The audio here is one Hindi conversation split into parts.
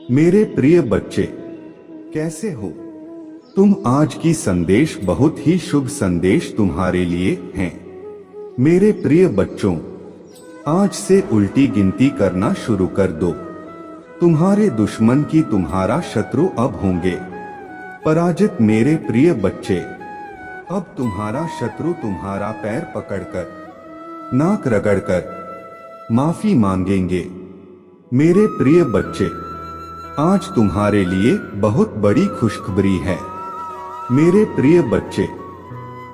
मेरे प्रिय बच्चे, कैसे हो तुम? आज की संदेश बहुत ही शुभ संदेश तुम्हारे लिए हैं। मेरे प्रिय बच्चों, आज से उल्टी गिनती करना शुरू कर दो। तुम्हारे दुश्मन की तुम्हारा शत्रु अब होंगे पराजित। मेरे प्रिय बच्चे, अब तुम्हारा शत्रु तुम्हारा पैर पकड़कर, नाक रगड़कर माफी मांगेंगे। मेरे प्रिय बच्चे, आज तुम्हारे लिए बहुत बड़ी खुशखबरी है। मेरे प्रिय बच्चे,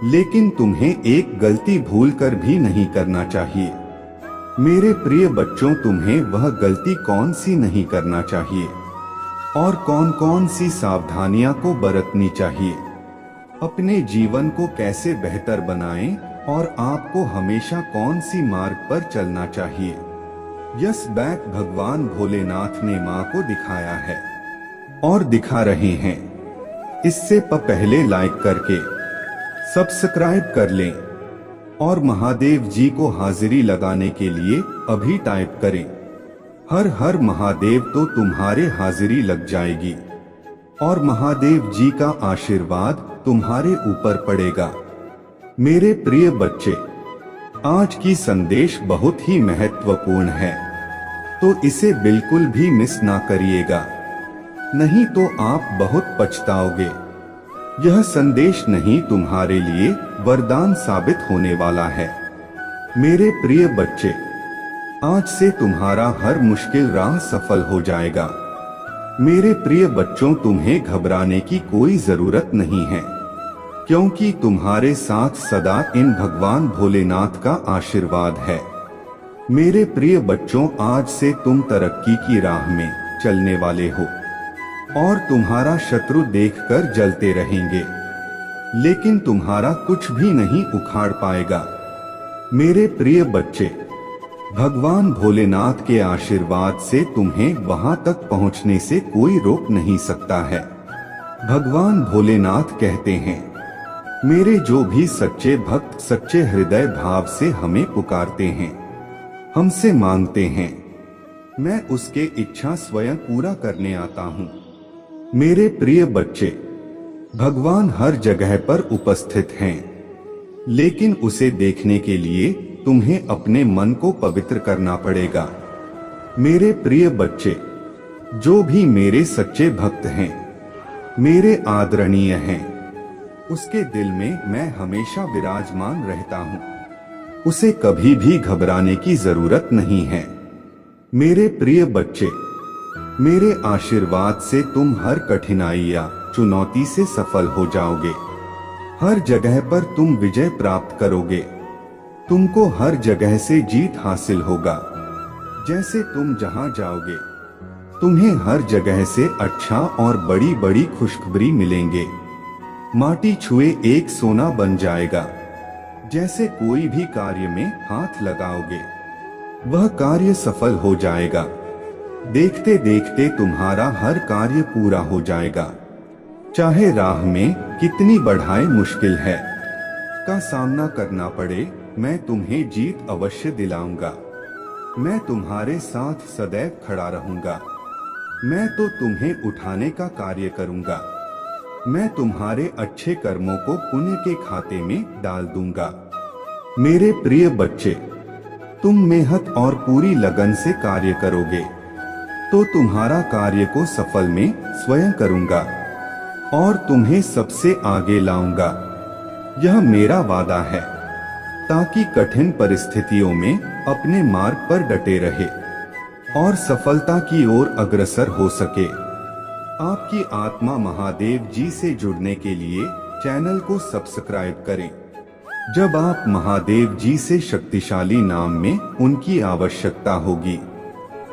लेकिन तुम्हें एक गलती भूलकर भी नहीं करना चाहिए। मेरे प्रिय बच्चों, तुम्हें वह गलती कौन सी नहीं करना चाहिए और कौन कौन सी सावधानियां को बरतनी चाहिए? अपने जीवन को कैसे बेहतर बनाएं और आपको हमेशा कौन सी मार्ग पर चलना चाहिए? यस बैक भगवान भोलेनाथ ने माँ को दिखाया है और दिखा रहे हैं। इससे पहले लाइक करके सब्सक्राइब कर लें और महादेव जी को हाजिरी लगाने के लिए अभी टाइप करें हर हर महादेव, तो तुम्हारे हाजिरी लग जाएगी और महादेव जी का आशीर्वाद तुम्हारे ऊपर पड़ेगा। मेरे प्रिय बच्चे, आज की संदेश बहुत ही महत्वपूर्ण है, तो इसे बिल्कुल भी मिस ना करिएगा, नहीं तो आप बहुत पछताओगे। यह संदेश नहीं तुम्हारे लिए वरदान साबित होने वाला है। मेरे प्रिय बच्चे, आज से तुम्हारा हर मुश्किल राह सफल हो जाएगा। मेरे प्रिय बच्चों, तुम्हें घबराने की कोई जरूरत नहीं है, क्योंकि तुम्हारे साथ सदा इन भगवान भोलेनाथ का आशीर्वाद है। मेरे प्रिय बच्चों, आज से तुम तरक्की की राह में चलने वाले हो और तुम्हारा शत्रु देखकर जलते रहेंगे, लेकिन तुम्हारा कुछ भी नहीं उखाड़ पाएगा। मेरे प्रिय बच्चे, भगवान भोलेनाथ के आशीर्वाद से तुम्हें वहां तक पहुंचने से कोई रोक नहीं सकता है। भगवान भोलेनाथ कहते हैं, मेरे जो भी सच्चे भक्त सच्चे हृदय भाव से हमें पुकारते हैं, हमसे मांगते हैं, मैं उसके इच्छा स्वयं पूरा करने आता हूँ। मेरे प्रिय बच्चे, भगवान हर जगह पर उपस्थित हैं, लेकिन उसे देखने के लिए तुम्हें अपने मन को पवित्र करना पड़ेगा। मेरे प्रिय बच्चे, जो भी मेरे सच्चे भक्त हैं, मेरे आदरणीय हैं, उसके दिल में मैं हमेशा विराजमान रहता हूँ। उसे कभी भी घबराने की जरूरत नहीं है। मेरे प्रिय बच्चे, मेरे आशीर्वाद से तुम हर कठिनाई या चुनौती से सफल हो जाओगे। हर जगह पर तुम विजय प्राप्त करोगे। तुमको हर जगह से जीत हासिल होगा। जैसे तुम जहां जाओगे, तुम्हें हर जगह से अच्छा और बड़ी बड़ी खुशखबरी मिलेंगे। माटी छुए एक सोना बन जाएगा। जैसे कोई भी कार्य में हाथ लगाओगे, वह कार्य सफल हो जाएगा। देखते देखते तुम्हारा हर कार्य पूरा हो जाएगा। चाहे राह में कितनी बढ़ाई मुश्किल है का सामना करना पड़े, मैं तुम्हें जीत अवश्य दिलाऊंगा। मैं तुम्हारे साथ सदैव खड़ा रहूंगा। मैं तो तुम्हें उठाने का कार्य करूंगा। मैं तुम्हारे अच्छे कर्मों को पुण्य के खाते में डाल दूंगा। मेरे प्रिय बच्चे, तुम मेहनत और पूरी लगन से कार्य करोगे, तो तुम्हारा कार्य को सफल में स्वयं करूंगा और तुम्हें सबसे आगे लाऊंगा। यह मेरा वादा है, ताकि कठिन परिस्थितियों में अपने मार्ग पर डटे रहे और सफलता की ओर अग्रसर हो सके। आपकी आत्मा महादेव जी से जुड़ने के लिए चैनल को सब्सक्राइब करें। जब आप महादेव जी से शक्तिशाली नाम में उनकी आवश्यकता होगी।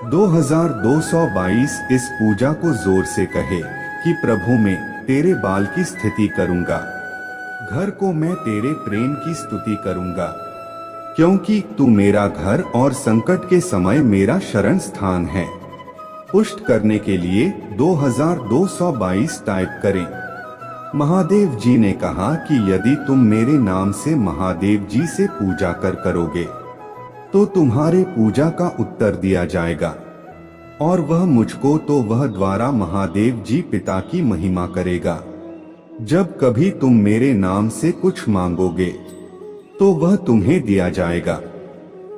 2222 इस पूजा को जोर से कहे कि प्रभु मैं तेरे बाल की स्थिति करूंगा, घर को मैं तेरे प्रेम की स्तुति करूंगा, क्योंकि तू मेरा घर और संकट के समय मेरा शरण स्थान है। पुष्ट करने के लिए 2222 टाइप करें। महादेव जी ने कहा कि यदि तुम मेरे नाम से महादेव जी से पूजा करोगे, तो तुम्हारे पूजा का उत्तर दिया जाएगा और वह मुझको तो वह द्वारा महादेव जी पिता की महिमा करेगा। जब कभी तुम मेरे नाम से कुछ मांगोगे तो वह तुम्हें दिया जाएगा।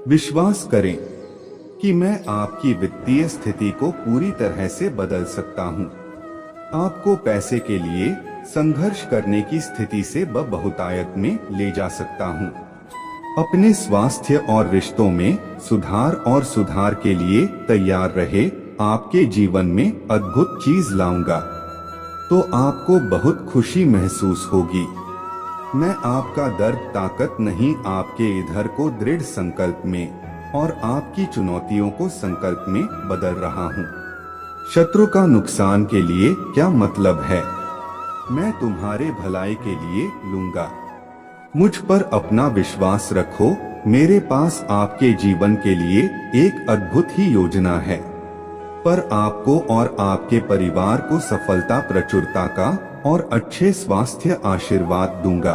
विश्वास करें कि मैं आपकी वित्तीय स्थिति को पूरी तरह से बदल सकता हूँ। आपको पैसे के लिए संघर्ष करने की स्थिति से बहुतायत में ले जा सकता हूँ। अपने स्वास्थ्य और रिश्तों में सुधार के लिए तैयार रहे। आपके जीवन में अद्भुत चीज लाऊंगा तो आपको बहुत खुशी महसूस होगी। मैं आपका दर्द ताकत नहीं, आपके इधर को दृढ़ संकल्प में और आपकी चुनौतियों को संकल्प में बदल रहा हूँ। शत्रु का नुकसान के लिए क्या मतलब है, मैं तुम्हारे भलाई के लिए लूंगा। मुझ पर अपना विश्वास रखो। मेरे पास आपके जीवन के लिए एक अद्भुत ही योजना है, पर आपको और आपके परिवार को सफलता, प्रचुरता का और अच्छे स्वास्थ्य आशीर्वाद दूंगा।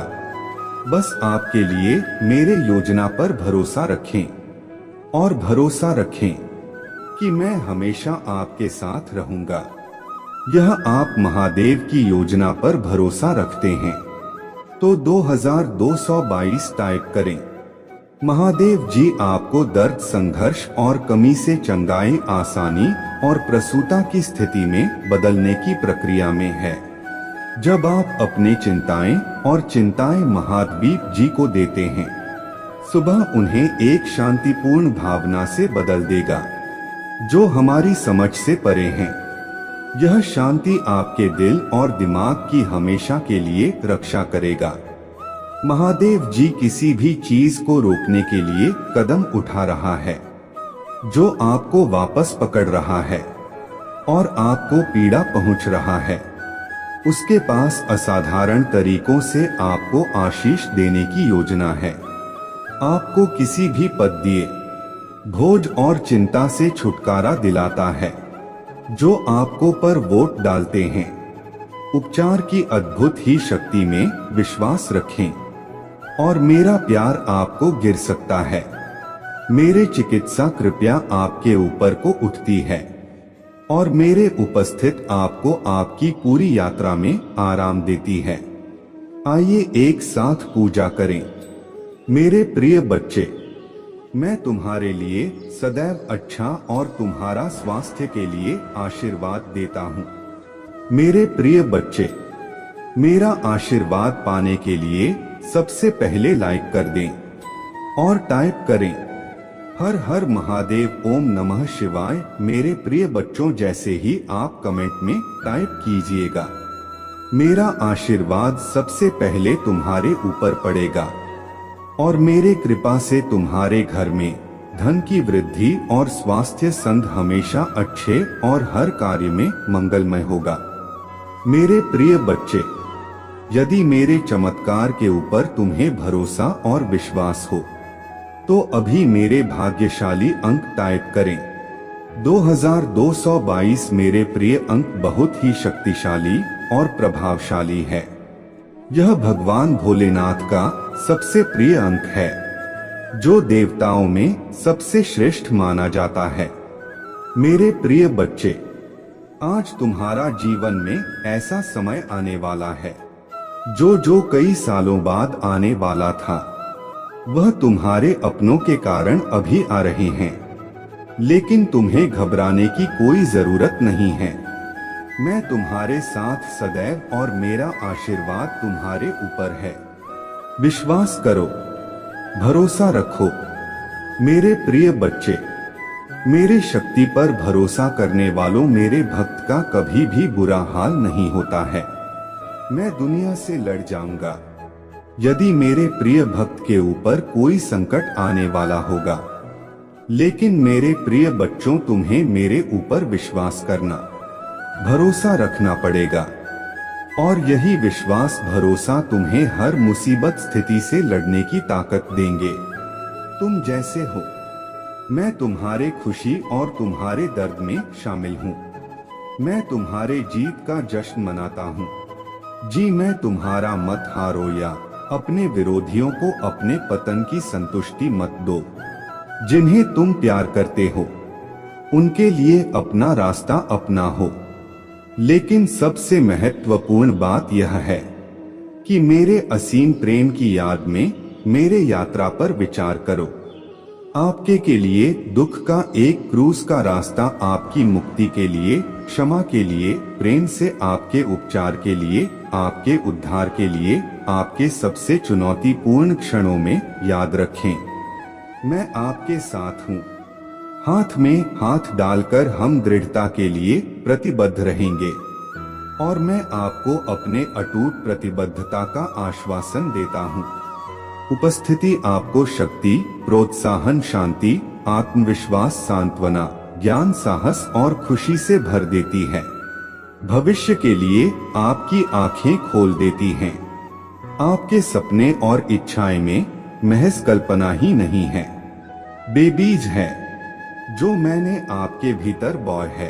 बस आपके लिए मेरे योजना पर भरोसा रखें और भरोसा रखें कि मैं हमेशा आपके साथ रहूंगा। यह आप महादेव की योजना पर भरोसा रखते हैं तो 2222 टाइप करें। महादेव जी आपको दर्द, संघर्ष और कमी से चंगाई, आसानी और प्रसूता की स्थिति में बदलने की प्रक्रिया में है। जब आप अपनी चिंताएं महादेव जी को देते हैं, सुबह उन्हें एक शांतिपूर्ण भावना से बदल देगा जो हमारी समझ से परे है। यह शांति आपके दिल और दिमाग की हमेशा के लिए रक्षा करेगा। महादेव जी किसी भी चीज को रोकने के लिए कदम उठा रहा है जो आपको वापस पकड़ रहा है और आपको पीड़ा पहुंच रहा है। उसके पास असाधारण तरीकों से आपको आशीष देने की योजना है। आपको किसी भी पद दिए, भोज और चिंता से छुटकारा दिलाता है जो आपको पर वोट डालते हैं। उपचार की अद्भुत ही शक्ति में विश्वास रखें और मेरा प्यार आपको गिर सकता है। मेरे चिकित्सा कृपया आपके ऊपर को उठती है और मेरे उपस्थित आपको आपकी पूरी यात्रा में आराम देती है। आइए एक साथ पूजा करें। मेरे प्रिय बच्चे, मैं तुम्हारे लिए सदैव अच्छा और तुम्हारा स्वास्थ्य के लिए आशीर्वाद देता हूँ। मेरे प्रिय बच्चे, मेरा आशीर्वाद पाने के लिए सबसे पहले लाइक कर दें और टाइप करें हर हर महादेव, ओम नमः शिवाय। मेरे प्रिय बच्चों, जैसे ही आप कमेंट में टाइप कीजिएगा, मेरा आशीर्वाद सबसे पहले तुम्हारे ऊपर पड़ेगा और मेरे कृपा से तुम्हारे घर में धन की वृद्धि और स्वास्थ्य संग हमेशा अच्छे और हर कार्य में मंगलमय होगा। मेरे प्रिय बच्चे, यदि मेरे चमत्कार के ऊपर तुम्हें भरोसा और विश्वास हो तो अभी मेरे भाग्यशाली अंक टाइप करें 2222। मेरे प्रिय अंक बहुत ही शक्तिशाली और प्रभावशाली है। यह भगवान भोलेनाथ का सबसे प्रिय अंक है जो देवताओं में सबसे श्रेष्ठ माना जाता है। मेरे प्रिय बच्चे, आज तुम्हारा जीवन में ऐसा समय आने वाला है जो कई सालों बाद आने वाला था। वह तुम्हारे अपनों के कारण अभी आ रहे हैं, लेकिन तुम्हें घबराने की कोई जरूरत नहीं है। मैं तुम्हारे साथ सदैव और मेरा आशीर्वाद तुम्हारे ऊपर है। विश्वास करो, भरोसा रखो। मेरे प्रिय बच्चे, मेरे शक्ति पर भरोसा करने वालों, मेरे भक्त का कभी भी बुरा हाल नहीं होता है। मैं दुनिया से लड़ जाऊंगा यदि मेरे प्रिय भक्त के ऊपर कोई संकट आने वाला होगा। लेकिन मेरे प्रिय बच्चों, तुम्हें मेरे ऊपर विश्वास करना, भरोसा रखना पड़ेगा और यही विश्वास, भरोसा तुम्हें हर मुसीबत स्थिति से लड़ने की ताकत देंगे। तुम जैसे हो, मैं तुम्हारे खुशी और तुम्हारे दर्द में शामिल हूँ। मैं तुम्हारे जीत का जश्न मनाता हूँ। जी, मैं तुम्हारा मत हारो या अपने विरोधियों को अपने पतन की संतुष्टि मत दो। जिन्हें तुम प्यार करते हो उनके लिए अपना रास्ता अपना हो। लेकिन सबसे महत्वपूर्ण बात यह है कि मेरे असीम प्रेम की याद में मेरे यात्रा पर विचार करो। आपके के लिए दुख का एक क्रूस का रास्ता, आपकी मुक्ति के लिए, क्षमा के लिए, प्रेम से आपके उपचार के लिए, आपके उद्धार के लिए, आपके सबसे चुनौतीपूर्ण क्षणों में याद रखें, मैं आपके साथ हूँ। हाथ में हाथ डालकर हम दृढ़ता के लिए प्रतिबद्ध रहेंगे और मैं आपको अपने अटूट प्रतिबद्धता का आश्वासन देता हूँ। उपस्थिति आपको शक्ति, प्रोत्साहन, शांति, आत्मविश्वास, सांत्वना, ज्ञान, साहस और खुशी से भर देती है। भविष्य के लिए आपकी आंखें खोल देती हैं। आपके सपने और इच्छाएं में महज कल्पना ही नहीं है, बेबीज है जो मैंने आपके भीतर बोया है।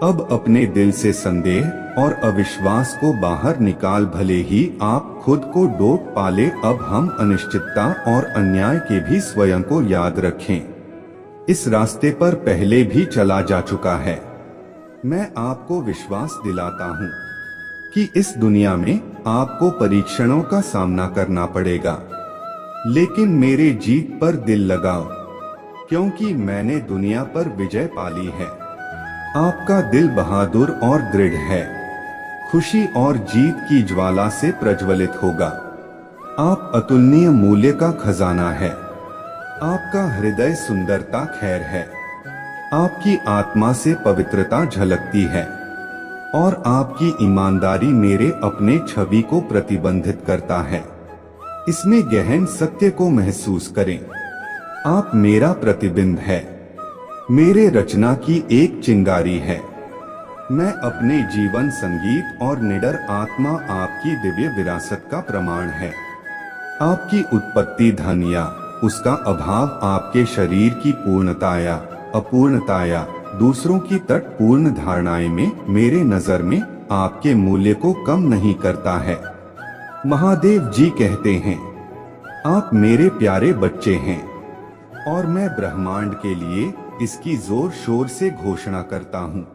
अब अपने दिल से संदेह और अविश्वास को बाहर निकाल, भले ही आप खुद को डोट पाले। अब हम अनिश्चितता और अन्याय के भी स्वयं को याद रखें। इस रास्ते पर पहले भी चला जा चुका है। मैं आपको विश्वास दिलाता हूँ कि इस दुनिया में आपको परीक्षणों का सामना करना पड़ेगा, लेकिन मेरे जीत पर दिल लगाओ, क्योंकि मैंने दुनिया पर विजय पाली है। आपका दिल बहादुर और दृढ़ है, खुशी और जीत की ज्वाला से प्रज्वलित होगा। आप अतुलनीय मूल्य का खजाना है। आपका हृदय सुंदरता खैर है। आपकी आत्मा से पवित्रता झलकती है और आपकी ईमानदारी मेरे अपने छवि को प्रतिबंधित करता है। इसमें गहन सत्य को महसूस करें। आप मेरा प्रतिबिंब है, मेरे रचना की एक चिंगारी है। मैं अपने जीवन संगीत और निडर आत्मा आपकी दिव्य विरासत का प्रमाण है। आपकी उत्पत्ति, धन या उसका अभाव आपके शरीर की पूर्णता या अपूर्णता या दूसरों की तटपूर्ण धारणाएं में मेरे नजर में आपके मूल्य को कम नहीं करता है। महादेव जी कहते हैं, आप मेरे प्यारे बच्चे हैं और मैं ब्रह्मांड के लिए इसकी जोर शोर से घोषणा करता हूँ,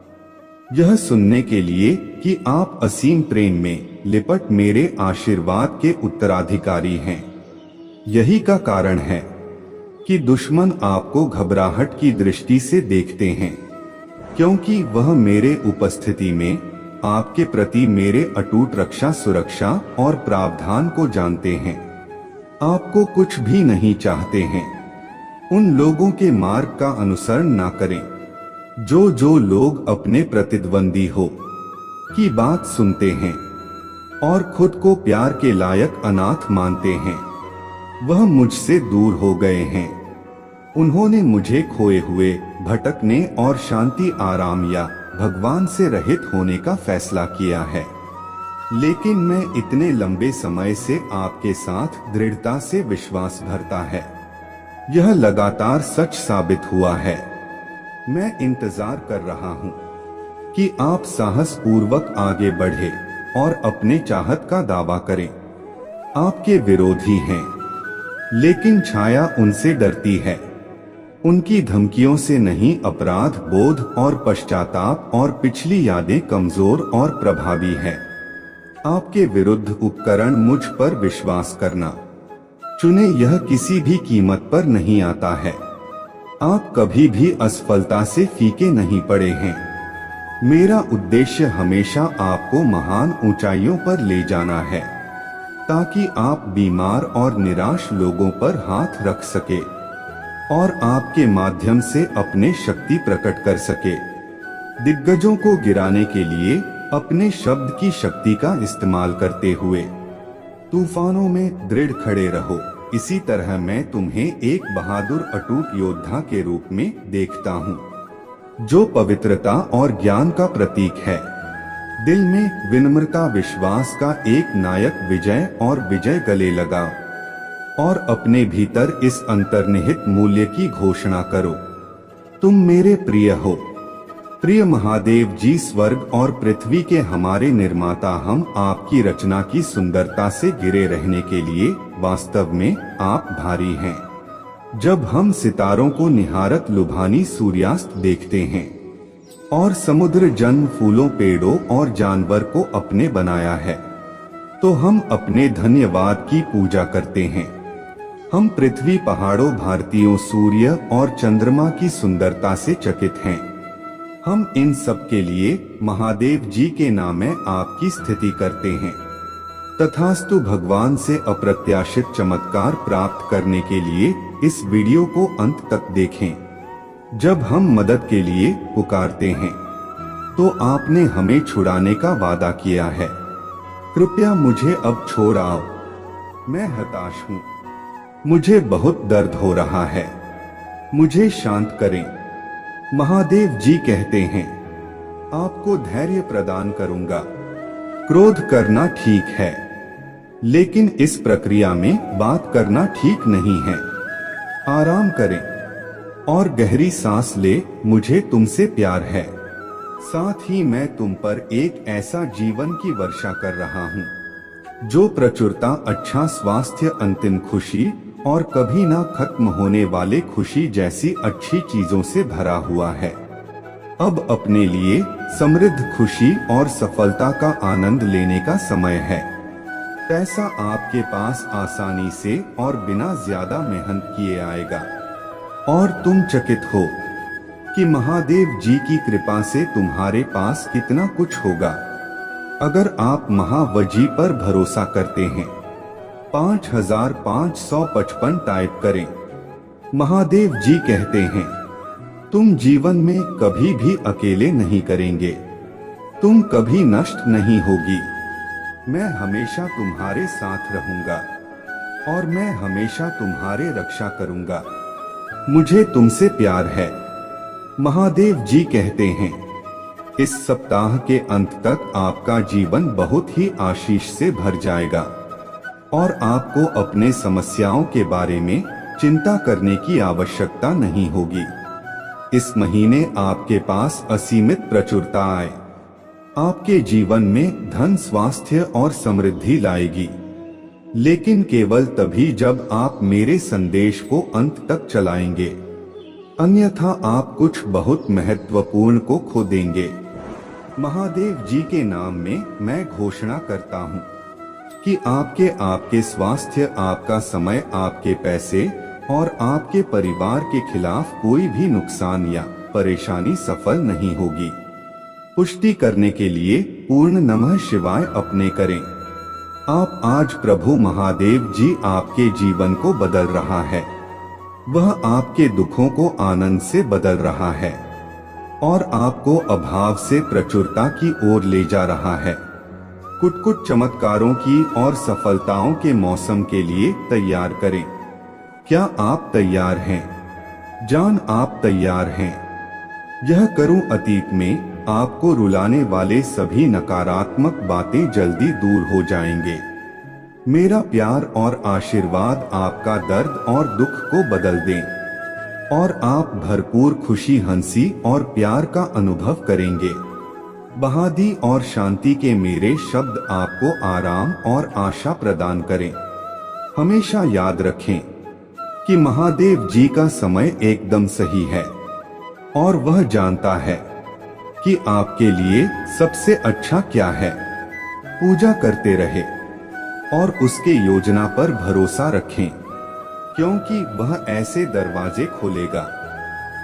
यह सुनने के लिए कि आप असीम प्रेम में लिपट मेरे आशीर्वाद के उत्तराधिकारी हैं। यही का कारण है कि दुश्मन आपको घबराहट की दृष्टि से देखते हैं, क्योंकि वह मेरे उपस्थिति में आपके प्रति मेरे अटूट रक्षा, सुरक्षा और प्रावधान को जानते हैं। आपको कुछ भी नहीं चाहते हैं। उन लोगों के मार्ग का अनुसरण ना करें जो लोग अपने प्रतिद्वंदी हो की बात सुनते हैं और खुद को प्यार के लायक अनाथ मानते हैं। वह मुझसे दूर हो गए हैं। उन्होंने मुझे खोए हुए, भटकने और शांति, आराम या भगवान से रहित होने का फैसला किया है। लेकिन मैं इतने लंबे समय से आपके साथ दृढ़ता से विश्वास भरता है। यह लगातार सच साबित हुआ है। मैं इंतजार कर रहा हूँ कि आप साहस पूर्वक आगे बढ़े और अपने चाहत का दावा करें। आपके विरोधी हैं, लेकिन छाया उनसे डरती है। उनकी धमकियों से नहीं, अपराध बोध और पश्चाताप और पिछली यादें कमजोर और प्रभावी है। आपके विरुद्ध उपकरण, मुझ पर विश्वास करना चुने, यह किसी भी कीमत पर नहीं आता है। आप कभी भी असफलता से फीके नहीं पड़े हैं। मेरा उद्देश्य हमेशा आपको महान ऊंचाइयों पर ले जाना है, ताकि आप बीमार और निराश लोगों पर हाथ रख सके और आपके माध्यम से अपने शक्ति प्रकट कर सके। दिग्गजों को गिराने के लिए अपने शब्द की शक्ति का इस्तेमाल करते हुए तूफानों में दृढ़ खड़े रहो। इसी तरह मैं तुम्हें एक बहादुर अटूट योद्धा के रूप में देखता हूँ, जो पवित्रता और ज्ञान का प्रतीक है। दिल में विनम्रता, विश्वास का एक नायक, विजय और विजय गले लगाओ और अपने भीतर इस अंतर्निहित मूल्य की घोषणा करो, तुम मेरे प्रिय हो। प्रिय महादेव जी, स्वर्ग और पृथ्वी के हमारे निर्माता, हम आपकी रचना की सुंदरता से घिरे रहने के लिए वास्तव में आप भारी हैं। जब हम सितारों को निहारत लुभानी सूर्यास्त देखते हैं और समुद्र जन फूलों पेड़ों और जानवर को अपने बनाया है, तो हम अपने धन्यवाद की पूजा करते हैं। हम पृथ्वी, पहाड़ों, भारतीयों, सूर्य और चंद्रमा की सुंदरता से चकित हैं। हम इन सब के लिए महादेव जी के नाम में आपकी स्तुति करते हैं। तथास्तु। भगवान से अप्रत्याशित चमत्कार प्राप्त करने के लिए इस वीडियो को अंत तक देखें। जब हम मदद के लिए पुकारते हैं तो आपने हमें छुड़ाने का वादा किया है। कृपया मुझे अब छोड़ आओ, मैं हताश हूँ, मुझे बहुत दर्द हो रहा है, मुझे शांत करें। महादेव जी कहते हैं, आपको धैर्य प्रदान करूंगा। क्रोध करना ठीक है, लेकिन इस प्रक्रिया में बात करना ठीक नहीं है। आराम करें और गहरी सांस ले। मुझे तुमसे प्यार है, साथ ही मैं तुम पर एक ऐसा जीवन की वर्षा कर रहा हूँ जो प्रचुरता, अच्छा स्वास्थ्य, अंतिम खुशी और कभी ना खत्म होने वाले खुशी जैसी अच्छी चीजों से भरा हुआ है। अब अपने लिए समृद्ध खुशी और सफलता का आनंद लेने का समय है। पैसा आपके पास आसानी से और बिना ज्यादा मेहनत किए आएगा और तुम चकित हो कि महादेव जी की कृपा से तुम्हारे पास कितना कुछ होगा अगर आप महावजी पर भरोसा करते हैं। 5555 टाइप करें। महादेव जी कहते हैं, तुम जीवन में कभी भी अकेले नहीं करेंगे, तुम कभी नष्ट नहीं होगी। मैं हमेशा तुम्हारे साथ रहूंगा और मैं हमेशा तुम्हारे रक्षा करूंगा। मुझे तुमसे प्यार है। महादेव जी कहते हैं, इस सप्ताह के अंत तक आपका जीवन बहुत ही आशीष से भर जाएगा और आपको अपने समस्याओं के बारे में चिंता करने की आवश्यकता नहीं होगी। इस महीने आपके पास असीमित प्रचुरता आए, आपके जीवन में धन, स्वास्थ्य और समृद्धि लाएगी, लेकिन केवल तभी जब आप मेरे संदेश को अंत तक चलाएंगे, अन्यथा आप कुछ बहुत महत्वपूर्ण को खो देंगे। महादेव जी के नाम में मैं घोषणा करता हूँ कि आपके स्वास्थ्य, आपका समय, आपके पैसे और आपके परिवार के खिलाफ कोई भी नुकसान या परेशानी सफल नहीं होगी। पुष्टि करने के लिए पूर्ण नमः शिवाय अपने करें। आप आज प्रभु महादेव जी आपके जीवन को बदल रहा है। वह आपके दुखों को आनंद से बदल रहा है और आपको अभाव से प्रचुरता की ओर ले जा रहा है। कुछ चमत्कारों की और सफलताओं के मौसम के लिए तैयार करें। क्या आप तैयार हैं? जान आप तैयार हैं? यह करूं अतीत में आपको रुलाने वाले सभी नकारात्मक बातें जल्दी दूर हो जाएंगे। मेरा प्यार और आशीर्वाद आपका दर्द और दुख को बदल दें और आप भरपूर खुशी, हंसी और प्यार का अनुभव करेंगे। बहादी और शांति के मेरे शब्द आपको आराम और आशा प्रदान करें। हमेशा याद रखें कि महादेव जी का समय एकदम सही है और वह जानता है कि आपके लिए सबसे अच्छा क्या है। पूजा करते रहे और उसके योजना पर भरोसा रखें, क्योंकि वह ऐसे दरवाजे खोलेगा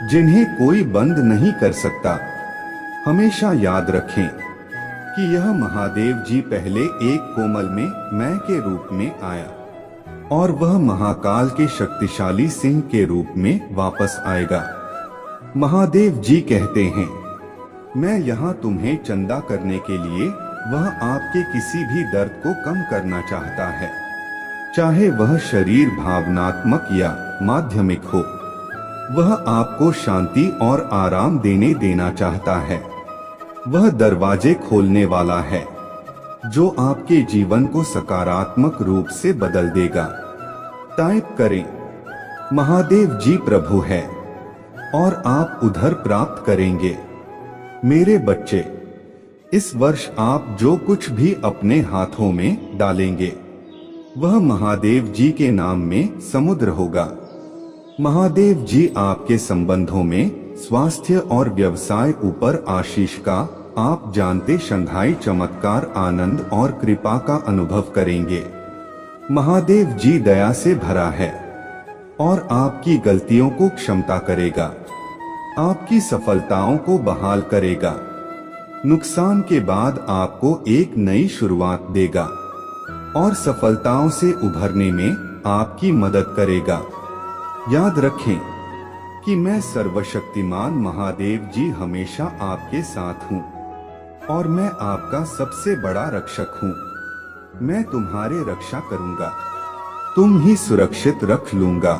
जिन्हें कोई बंद नहीं कर सकता। हमेशा याद रखें कि यह महादेव जी पहले एक कोमल में मैं के रूप में आया और वह महाकाल के शक्तिशाली सिंह के रूप में वापस आएगा। महादेव जी कहते हैं, मैं यहाँ तुम्हें चंदा करने के लिए, वह आपके किसी भी दर्द को कम करना चाहता है, चाहे वह शरीर भावनात्मक या माध्यमिक हो। वह आपको शांति और आराम देना चाहता है। वह दरवाजे खोलने वाला है जो आपके जीवन को सकारात्मक रूप से बदल देगा। टाइप करें, महादेव जी प्रभु है और आप उधर प्राप्त करेंगे। मेरे बच्चे, इस वर्ष आप जो कुछ भी अपने हाथों में डालेंगे वह महादेव जी के नाम में समुद्र होगा। महादेव जी आपके संबंधों में, स्वास्थ्य और व्यवसाय ऊपर आशीष का, आप जानते शंघाई चमत्कार, आनंद और कृपा का अनुभव करेंगे। महादेव जी दया से भरा है और आपकी गलतियों को क्षमता करेगा, आपकी सफलताओं को बहाल करेगा, नुकसान के बाद आपको एक नई शुरुआत देगा और सफलताओं से उभरने में आपकी मदद करेगा। याद रखें कि मैं सर्वशक्तिमान महादेव जी हमेशा आपके साथ हूँ और मैं आपका सबसे बड़ा रक्षक हूँ। मैं तुम्हारे रक्षा करूंगा, तुम ही सुरक्षित रख लूंगा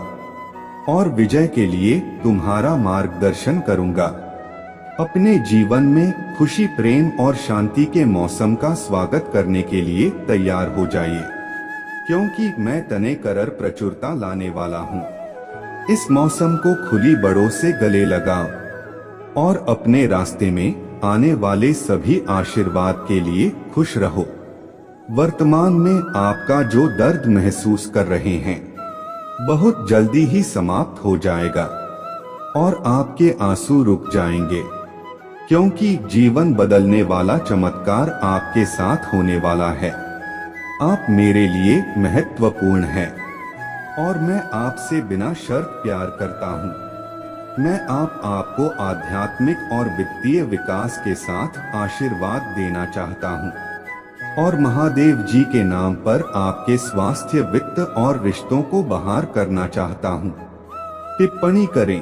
और विजय के लिए तुम्हारा मार्गदर्शन करूंगा। अपने जीवन में खुशी, प्रेम और शांति के मौसम का स्वागत करने के लिए तैयार हो जाइए, क्योंकि मैं तने करर प्रचुरता लाने वाला हूँ। इस मौसम को खुली बड़ों से गले लगाओ और अपने रास्ते में आने वाले सभी आशीर्वाद के लिए खुश रहो। वर्तमान में आपका जो दर्द महसूस कर रहे हैं बहुत जल्दी ही समाप्त हो जाएगा और आपके आंसू रुक जाएंगे, क्योंकि जीवन बदलने वाला चमत्कार आपके साथ होने वाला है। आप मेरे लिए महत्वपूर्ण हैं और मैं आपसे बिना शर्त प्यार करता हूँ। मैं आपको आध्यात्मिक और वित्तीय विकास के साथ आशीर्वाद देना चाहता हूँ और महादेव जी के नाम पर आपके स्वास्थ्य, वित्त और रिश्तों को बहार करना चाहता हूँ। टिप्पणी करें,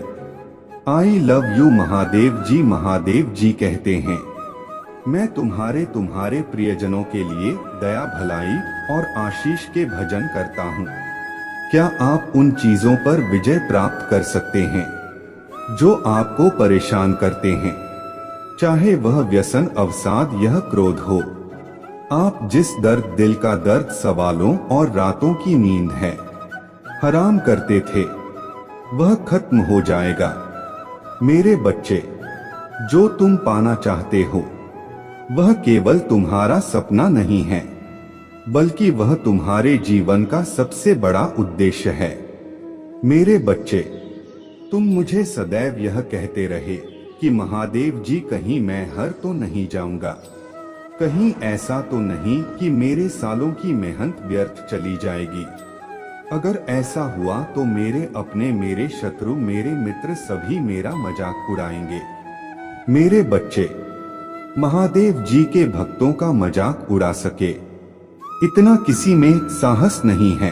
आई लव यू महादेव जी। महादेव जी कहते हैं, मैं तुम्हारे प्रियजनों के लिए दया, भलाई और आशीष के भजन करता हूँ। क्या आप उन चीजों पर विजय प्राप्त कर सकते हैं जो आपको परेशान करते हैं, चाहे वह व्यसन, अवसाद या क्रोध हो। आप जिस दर्द, दिल का दर्द, सवालों और रातों की नींद है हराम करते थे, वह खत्म हो जाएगा। मेरे बच्चे, जो तुम पाना चाहते हो वह केवल तुम्हारा सपना नहीं है, बल्कि वह तुम्हारे जीवन का सबसे बड़ा उद्देश्य है। मेरे बच्चे, तुम मुझे सदैव यह कहते रहे कि महादेव जी कहीं मैं हार तो नहीं जाऊंगा, कहीं ऐसा तो नहीं कि मेरे सालों की मेहनत व्यर्थ चली जाएगी। अगर ऐसा हुआ तो मेरे अपने, मेरे शत्रु, मेरे मित्र सभी मेरा मजाक उड़ाएंगे। मेरे बच्चे, महादेव जी के भक्तों का मजाक उड़ा सके इतना किसी में साहस नहीं है।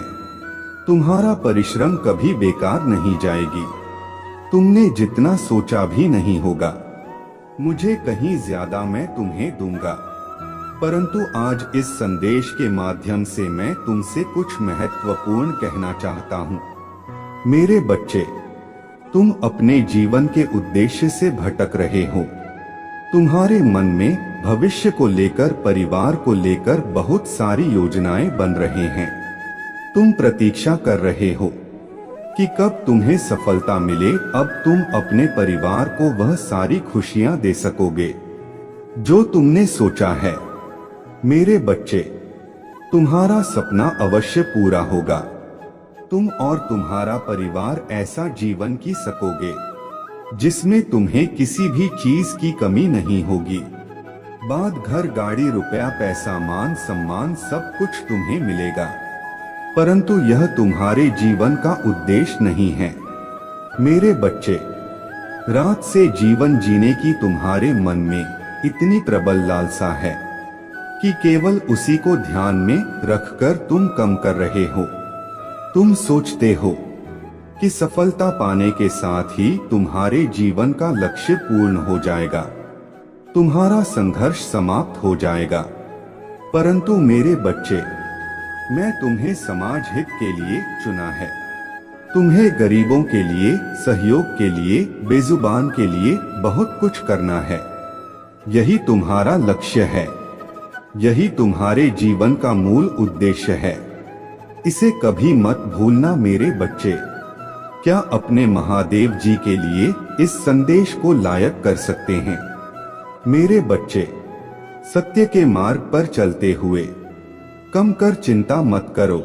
तुम्हारा परिश्रम कभी बेकार नहीं जाएगी, तुमने जितना सोचा भी नहीं होगा। मुझे कहीं ज्यादा मैं तुम्हें दूंगा, परंतु आज इस संदेश के माध्यम से मैं तुमसे कुछ महत्वपूर्ण कहना चाहता हूँ। मेरे बच्चे, तुम अपने जीवन के उद्देश्य से भटक रहे हो। तुम्हारे मन में भविष्य को लेकर, परिवार को लेकर बहुत सारी योजनाएं बन रहे हैं। तुम प्रतीक्षा कर रहे हो कि कब तुम्हें सफलता मिले, अब तुम अपने परिवार को वह सारी खुशियां दे सकोगे जो तुमने सोचा है। मेरे बच्चे, तुम्हारा सपना अवश्य पूरा होगा। तुम और तुम्हारा परिवार ऐसा जीवन जी सकोगे जिसमें तुम्हें किसी भी चीज की कमी नहीं होगी। बाद, घर, गाड़ी, रुपया, पैसा, मान सम्मान सब कुछ तुम्हें मिलेगा, परंतु यह तुम्हारे जीवन का उद्देश्य नहीं है। मेरे बच्चे, रात से जीवन जीने की तुम्हारे मन में इतनी प्रबल लालसा है कि केवल उसी को ध्यान में रखकर तुम कम कर रहे हो। तुम सोचते हो कि सफलता पाने के साथ ही तुम्हारे जीवन का लक्ष्य पूर्ण हो जाएगा, तुम्हारा संघर्ष समाप्त हो जाएगा। परंतु मेरे बच्चे, मैं तुम्हें समाज हित के लिए चुना है। तुम्हें गरीबों के लिए, सहयोग के लिए, बेजुबान के लिए बहुत कुछ करना है। यही तुम्हारा लक्ष्य है, यही तुम्हारे जीवन का मूल उद्देश्य है। इसे कभी मत भूलना मेरे बच्चे। क्या अपने महादेव जी के लिए इस संदेश को लायक कर सकते हैं? मेरे बच्चे, सत्य के मार्ग पर चलते हुए कम कर चिंता मत करो।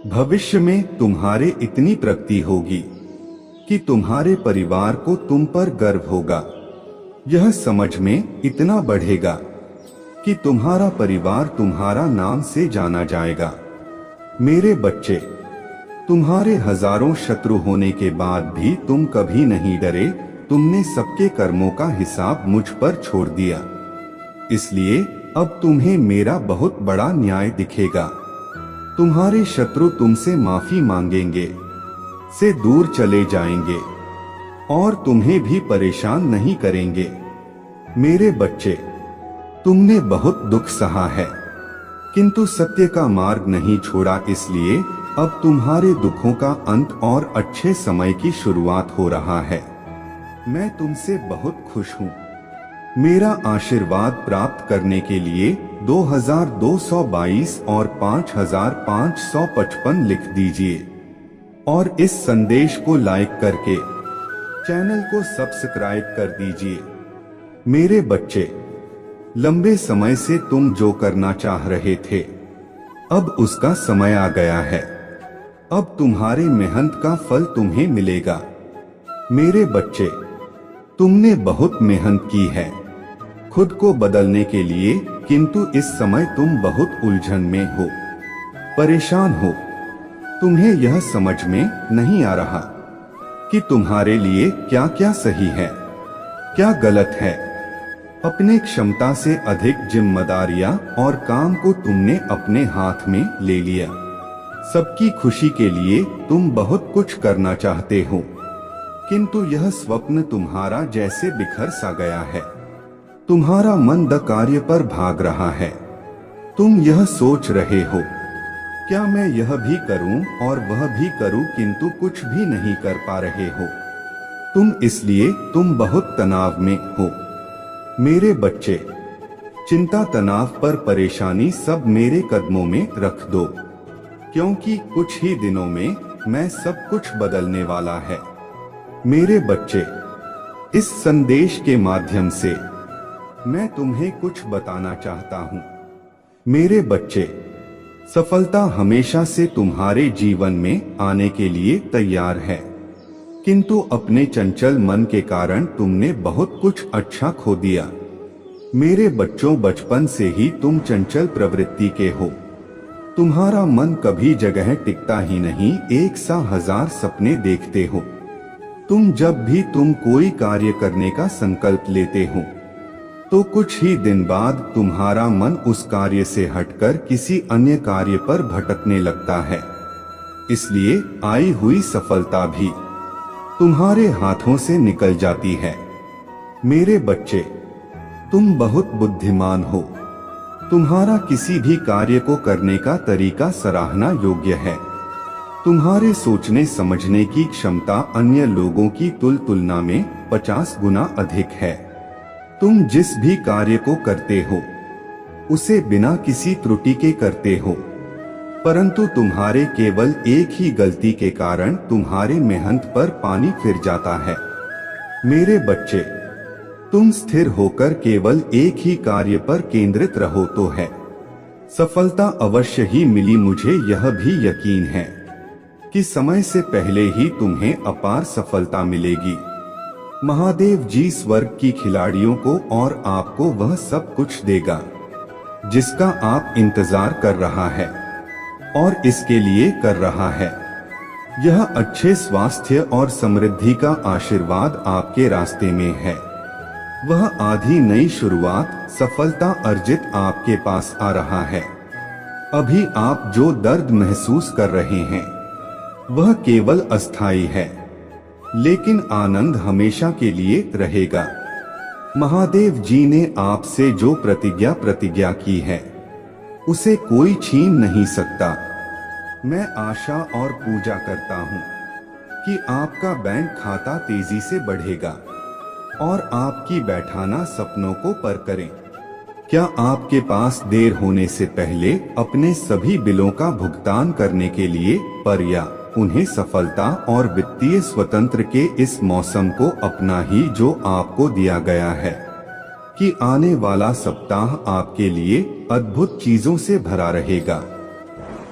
भविष्य में तुम्हारे इतनी प्रगति होगी कि तुम्हारे परिवार को तुम पर गर्व होगा। यह समझ में इतना बढ़ेगा कि तुम्हारा परिवार तुम्हारा नाम से जाना जाएगा। मेरे बच्चे, तुम्हारे हजारों शत्रु होने के बाद भी तुम कभी नहीं डरे। तुमने सबके कर्मों का हिसाब मुझ पर छोड़ दिया, इसलिए अब तुम्हें मेरा बहुत बड़ा न्याय दिखेगा। तुम्हारे शत्रु तुमसे माफी मांगेंगे, से दूर चले जाएंगे और तुम्हें भी परेशान नहीं करेंगे। मेरे बच्चे, तुमने बहुत दुख सहा है, किंतु सत्य का मार्ग नहीं छोड़ा, इसलिए अब तुम्हारे दुखों का अंत और अच्छे समय की शुरुआत हो रहा है। मैं तुमसे बहुत खुश हूँ। मेरा आशीर्वाद प्राप्त करने के लिए 2222 और 5555 लिख दीजिए और इस संदेश को लाइक करके चैनल को सब्सक्राइब कर दीजिए। मेरे बच्चे, लंबे समय से तुम जो करना चाह रहे थे, अब उसका समय आ गया है। अब तुम्हारे मेहनत का फल तुम्हें मिलेगा। मेरे बच्चे, तुमने बहुत मेहनत की है खुद को बदलने के लिए, किंतु इस समय तुम बहुत उलझन में हो, परेशान हो। तुम्हें यह समझ में नहीं आ रहा कि तुम्हारे लिए क्या क्या सही है, क्या गलत है। अपने क्षमता से अधिक जिम्मेदारियां और काम को तुमने अपने हाथ में ले लिया। सबकी खुशी के लिए तुम बहुत कुछ करना चाहते हो, किंतु यह स्वप्न तुम्हारा जैसे बिखर सा गया है। तुम्हारा मन द कार्य पर भाग रहा है। तुम यह सोच रहे हो, क्या मैं यह भी करूं और वह भी करूं, किंतु कुछ भी नहीं कर पा रहे हो। तुम बहुत तनाव में हो। मेरे बच्चे, चिंता तनाव पर परेशानी सब मेरे कदमों में रख दो, क्योंकि कुछ ही दिनों में मैं सब कुछ बदलने वाला है। मेरे बच्चे, इस संदेश के माध्यम से मैं तुम्हें कुछ बताना चाहता हूँ। मेरे बच्चे, सफलता हमेशा से तुम्हारे जीवन में आने के लिए तैयार है, किंतु अपने चंचल मन के कारण तुमने बहुत कुछ अच्छा खो दिया। मेरे बच्चों, बचपन से ही तुम चंचल प्रवृत्ति के हो। तुम्हारा मन कभी जगह टिकता ही नहीं, एक सा हजार सपने देखते हो। जब भी तुम कोई कार्य करने का संकल्प लेते हो, तो कुछ ही दिन बाद तुम्हारा मन उस कार्य से हटकर किसी अन्य कार्य पर भटकने लगता है। इसलिए आई हुई सफलता भी तुम्हारे हाथों से निकल जाती है। मेरे बच्चे, तुम बहुत बुद्धिमान हो। तुम्हारा किसी भी कार्य को करने का तरीका सराहना योग्य है। तुम्हारे सोचने समझने की क्षमता अन्य लोगों की तुलना में 50 गुना अधिक है। तुम जिस भी कार्य को करते हो, उसे बिना किसी त्रुटि के करते हो, परंतु तुम्हारे केवल एक ही गलती के कारण तुम्हारे मेहनत पर पानी फिर जाता है। मेरे बच्चे, तुम स्थिर होकर केवल एक ही कार्य पर केंद्रित रहो तो है सफलता अवश्य ही मिली। मुझे यह भी यकीन है कि समय से पहले ही तुम्हें अपार सफलता मिलेगी। महादेव जी स्वर्ग की खिलाड़ियों को और आपको वह सब कुछ देगा जिसका आप इंतजार कर रहा है और इसके लिए कर रहा है। यह अच्छे स्वास्थ्य और समृद्धि का आशीर्वाद आपके रास्ते में है। वह आधी नई शुरुआत, सफलता अर्जित आपके पास आ रहा है। अभी आप जो दर्द महसूस कर रहे हैं वह केवल अस्थायी है, लेकिन आनंद हमेशा के लिए रहेगा। महादेव जी ने आपसे जो प्रतिज्ञा की है उसे कोई छीन नहीं सकता। मैं आशा और पूजा करता हूँ कि आपका बैंक खाता तेजी से बढ़ेगा और आपकी बैठाना सपनों को पर करें। क्या आपके पास देर होने से पहले अपने सभी बिलों का भुगतान करने के लिए पर या उन्हें सफलता और वित्तीय स्वतंत्र के इस मौसम को अपना ही जो आपको दिया गया है कि आने वाला सप्ताह आपके लिए अद्भुत चीजों से भरा रहेगा।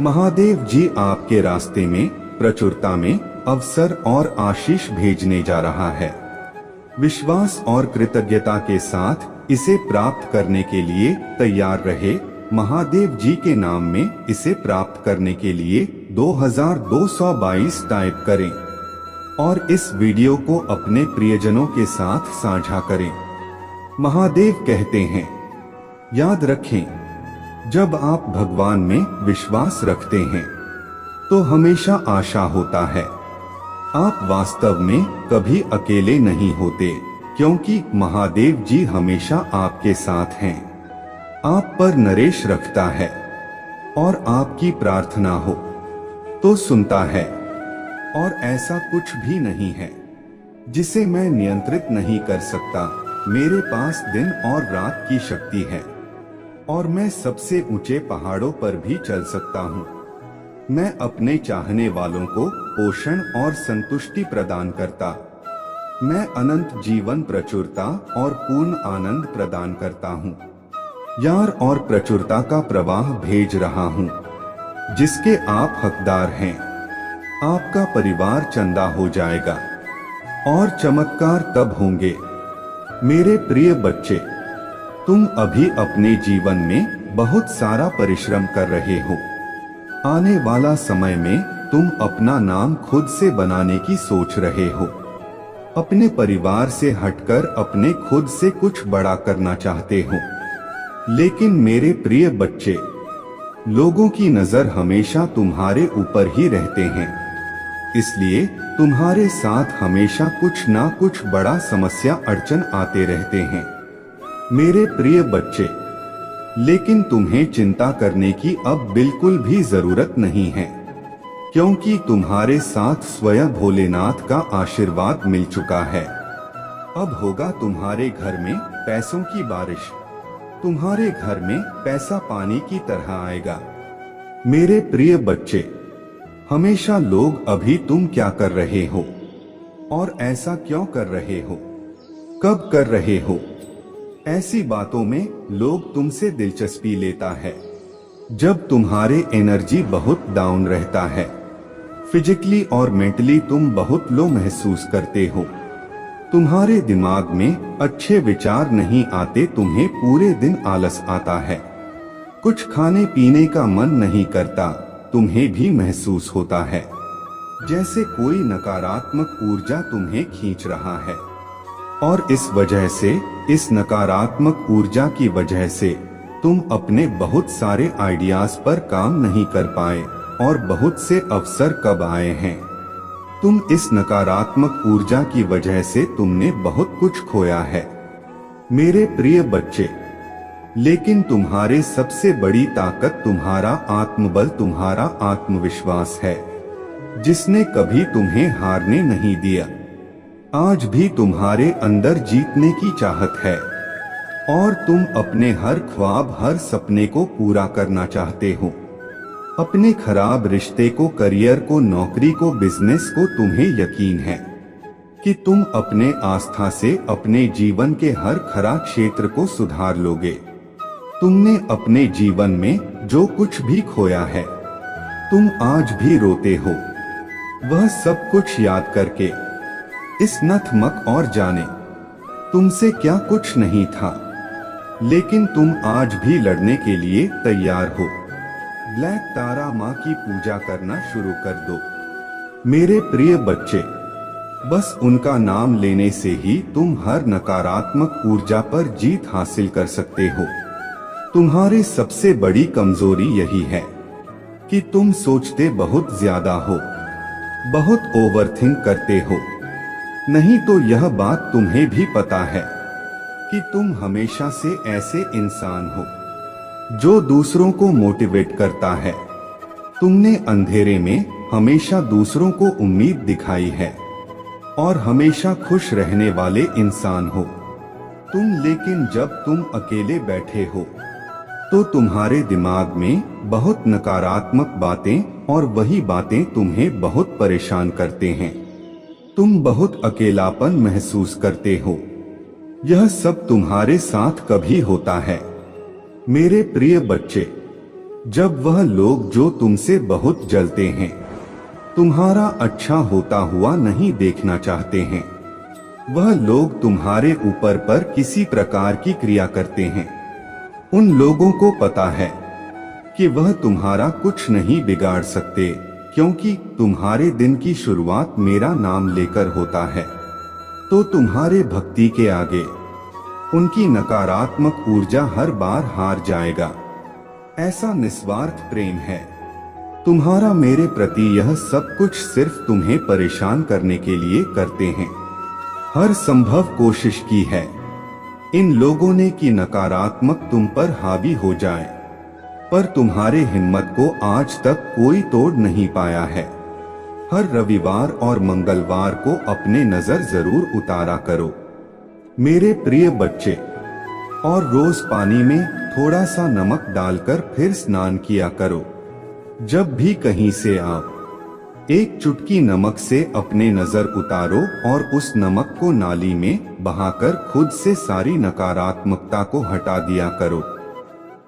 महादेव जी आपके रास्ते में प्रचुरता में अवसर और आशीष भेजने जा रहा है। विश्वास और कृतज्ञता के साथ इसे प्राप्त करने के लिए तैयार रहे। महादेव जी के नाम में इसे प्राप्त करने के लिए 2222 टाइप करें और इस वीडियो को अपने प्रियजनों के साथ साझा करें। महादेव कहते हैं, याद रखें, जब आप भगवान में विश्वास रखते हैं तो हमेशा आशा होता है। आप वास्तव में कभी अकेले नहीं होते, क्योंकि महादेव जी हमेशा आपके साथ हैं। आप पर नरेश रखता है और आपकी प्रार्थना हो तो सुनता है। और ऐसा कुछ भी नहीं है जिसे मैं नियंत्रित नहीं कर सकता। मेरे पास दिन और रात की शक्ति है और मैं सबसे ऊंचे पहाड़ों पर भी चल सकता हूँ। मैं अपने चाहने वालों को पोषण और संतुष्टि प्रदान करता। मैं अनंत जीवन, प्रचुरता और पूर्ण आनंद प्रदान करता हूँ। यार और प्रचुरता का प्रवाह भेज रहा हूँ जिसके आप हकदार हैं। आपका परिवार चंदा हो जाएगा और चमत्कार तब होंगे। मेरे प्रिय बच्चे, तुम अभी अपने जीवन में बहुत सारा परिश्रम कर रहे हो। आने वाला समय में तुम अपना नाम खुद से बनाने की सोच रहे हो। अपने परिवार से हटकर अपने खुद से कुछ बड़ा करना चाहते हो। लेकिन मेरे प्रिय बच्चे, लोगों की नजर हमेशा तुम्हारे ऊपर ही रहते हैं, इसलिए तुम्हारे साथ हमेशा कुछ ना कुछ बड़ा समस्या अड़चन आते रहते हैं। मेरे प्रिय बच्चे, लेकिन तुम्हें चिंता करने की अब बिल्कुल भी जरूरत नहीं है, क्योंकि तुम्हारे साथ स्वयं भोलेनाथ का आशीर्वाद मिल चुका है। अब होगा तुम्हारे घर में पैसों की बारिश। तुम्हारे घर में पैसा पानी की तरह आएगा। मेरे प्रिय बच्चे, हमेशा लोग अभी तुम क्या कर रहे हो और ऐसा क्यों कर रहे हो, कब कर रहे हो, ऐसी बातों में लोग तुमसे दिलचस्पी लेता है जब तुम्हारे एनर्जी बहुत डाउन रहता है। फिजिकली और मेंटली तुम बहुत लो महसूस करते हो। तुम्हारे दिमाग में अच्छे विचार नहीं आते। तुम्हें पूरे दिन आलस आता है। कुछ खाने पीने का मन नहीं करता। तुम्हें भी महसूस होता है जैसे कोई नकारात्मक ऊर्जा तुम्हें खींच रहा है। और इस वजह से, इस नकारात्मक ऊर्जा की वजह से तुम अपने बहुत सारे आइडियाज पर काम नहीं कर पाए और बहुत से अवसर कब आए हैं। तुम इस नकारात्मक ऊर्जा की वजह से तुमने बहुत कुछ खोया है मेरे प्रिय बच्चे। लेकिन तुम्हारे सबसे बड़ी ताकत तुम्हारा आत्मबल, तुम्हारा आत्मविश्वास है, जिसने कभी तुम्हें हारने नहीं दिया। आज भी तुम्हारे अंदर जीतने की चाहत है और तुम अपने हर ख्वाब, हर सपने को पूरा करना चाहते हो। अपने खराब रिश्ते को, करियर को, नौकरी को, बिजनेस को तुम्हें यकीन है कि तुम अपने आस्था से अपने जीवन के हर खराब क्षेत्र को सुधार लोगे। तुमने अपने जीवन में जो कुछ भी खोया है, तुम आज भी रोते हो वह सब कुछ याद करके। इस नतमक और जाने, तुमसे क्या कुछ नहीं था, लेकिन तुम आज भी लड़ने के लिए तैयार हो। ब्लैक तारा माँ की पूजा करना शुरू कर दो मेरे प्रिय बच्चे। बस उनका नाम लेने से ही तुम हर नकारात्मक ऊर्जा पर जीत हासिल कर सकते हो। तुम्हारी सबसे बड़ी कमजोरी यही है कि तुम सोचते बहुत ज्यादा हो, बहुत ओवरथिंक करते हो। नहीं तो यह बात तुम्हें भी पता है कि तुम हमेशा से ऐसे इंसान हो जो दूसरों को मोटिवेट करता है। तुमने अंधेरे में हमेशा दूसरों को उम्मीद दिखाई है और हमेशा खुश रहने वाले इंसान हो तुम। लेकिन जब तुम अकेले बैठे हो तो तुम्हारे दिमाग में बहुत नकारात्मक बातें और वही बातें तुम्हें बहुत परेशान करते हैं। तुम बहुत अकेलापन महसूस करते हो। यह सब तुम्हारे साथ कभी होता है मेरे प्रिय बच्चे। जब वह लोग जो तुमसे बहुत जलते हैं तुम्हारा अच्छा होता हुआ नहीं देखना चाहते हैं। वह लोग तुम्हारे ऊपर पर किसी प्रकार की क्रिया करते हैं। उन लोगों को पता है कि वह तुम्हारा कुछ नहीं बिगाड़ सकते, क्योंकि तुम्हारे दिन की शुरुआत मेरा नाम लेकर होता है। तो तुम्हारे भक्ति के आगे उनकी नकारात्मक ऊर्जा हर बार हार जाएगा। ऐसा निस्वार्थ प्रेम है तुम्हारा मेरे प्रति। यह सब कुछ सिर्फ तुम्हें परेशान करने के लिए करते हैं। हर संभव कोशिश की है इन लोगों ने कि नकारात्मक तुम पर हावी हो जाए, पर तुम्हारे हिम्मत को आज तक कोई तोड़ नहीं पाया है। हर रविवार और मंगलवार को अपने नजर जरूर उतारा करो मेरे प्रिय बच्चे, और रोज पानी में थोड़ा सा नमक डालकर फिर स्नान किया करो। जब भी कहीं से आप एक चुटकी नमक से अपने नजर उतारो और उस नमक को नाली में बहाकर खुद से सारी नकारात्मकता को हटा दिया करो।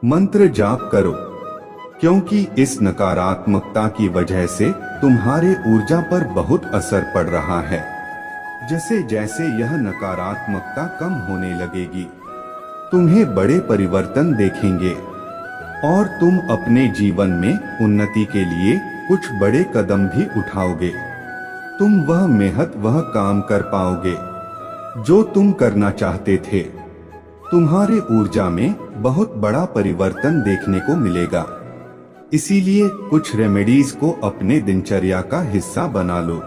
मंत्र जाप करो, क्योंकि इस नकारात्मकता की वजह से तुम्हारे ऊर्जा पर बहुत असर पड़ रहा है। जैसे जैसे यह नकारात्मकता कम होने लगेगी, तुम्हें बड़े परिवर्तन देखेंगे और तुम अपने जीवन में उन्नति के लिए कुछ बड़े कदम भी उठाओगे। तुम वह काम कर पाओगे जो तुम करना चाहते थे। तुम्हारे ऊर्जा में बहुत बड़ा परिवर्तन देखने को मिलेगा। इसीलिए कुछ रेमेडीज को अपने दिनचर्या का हिस्सा बना लो।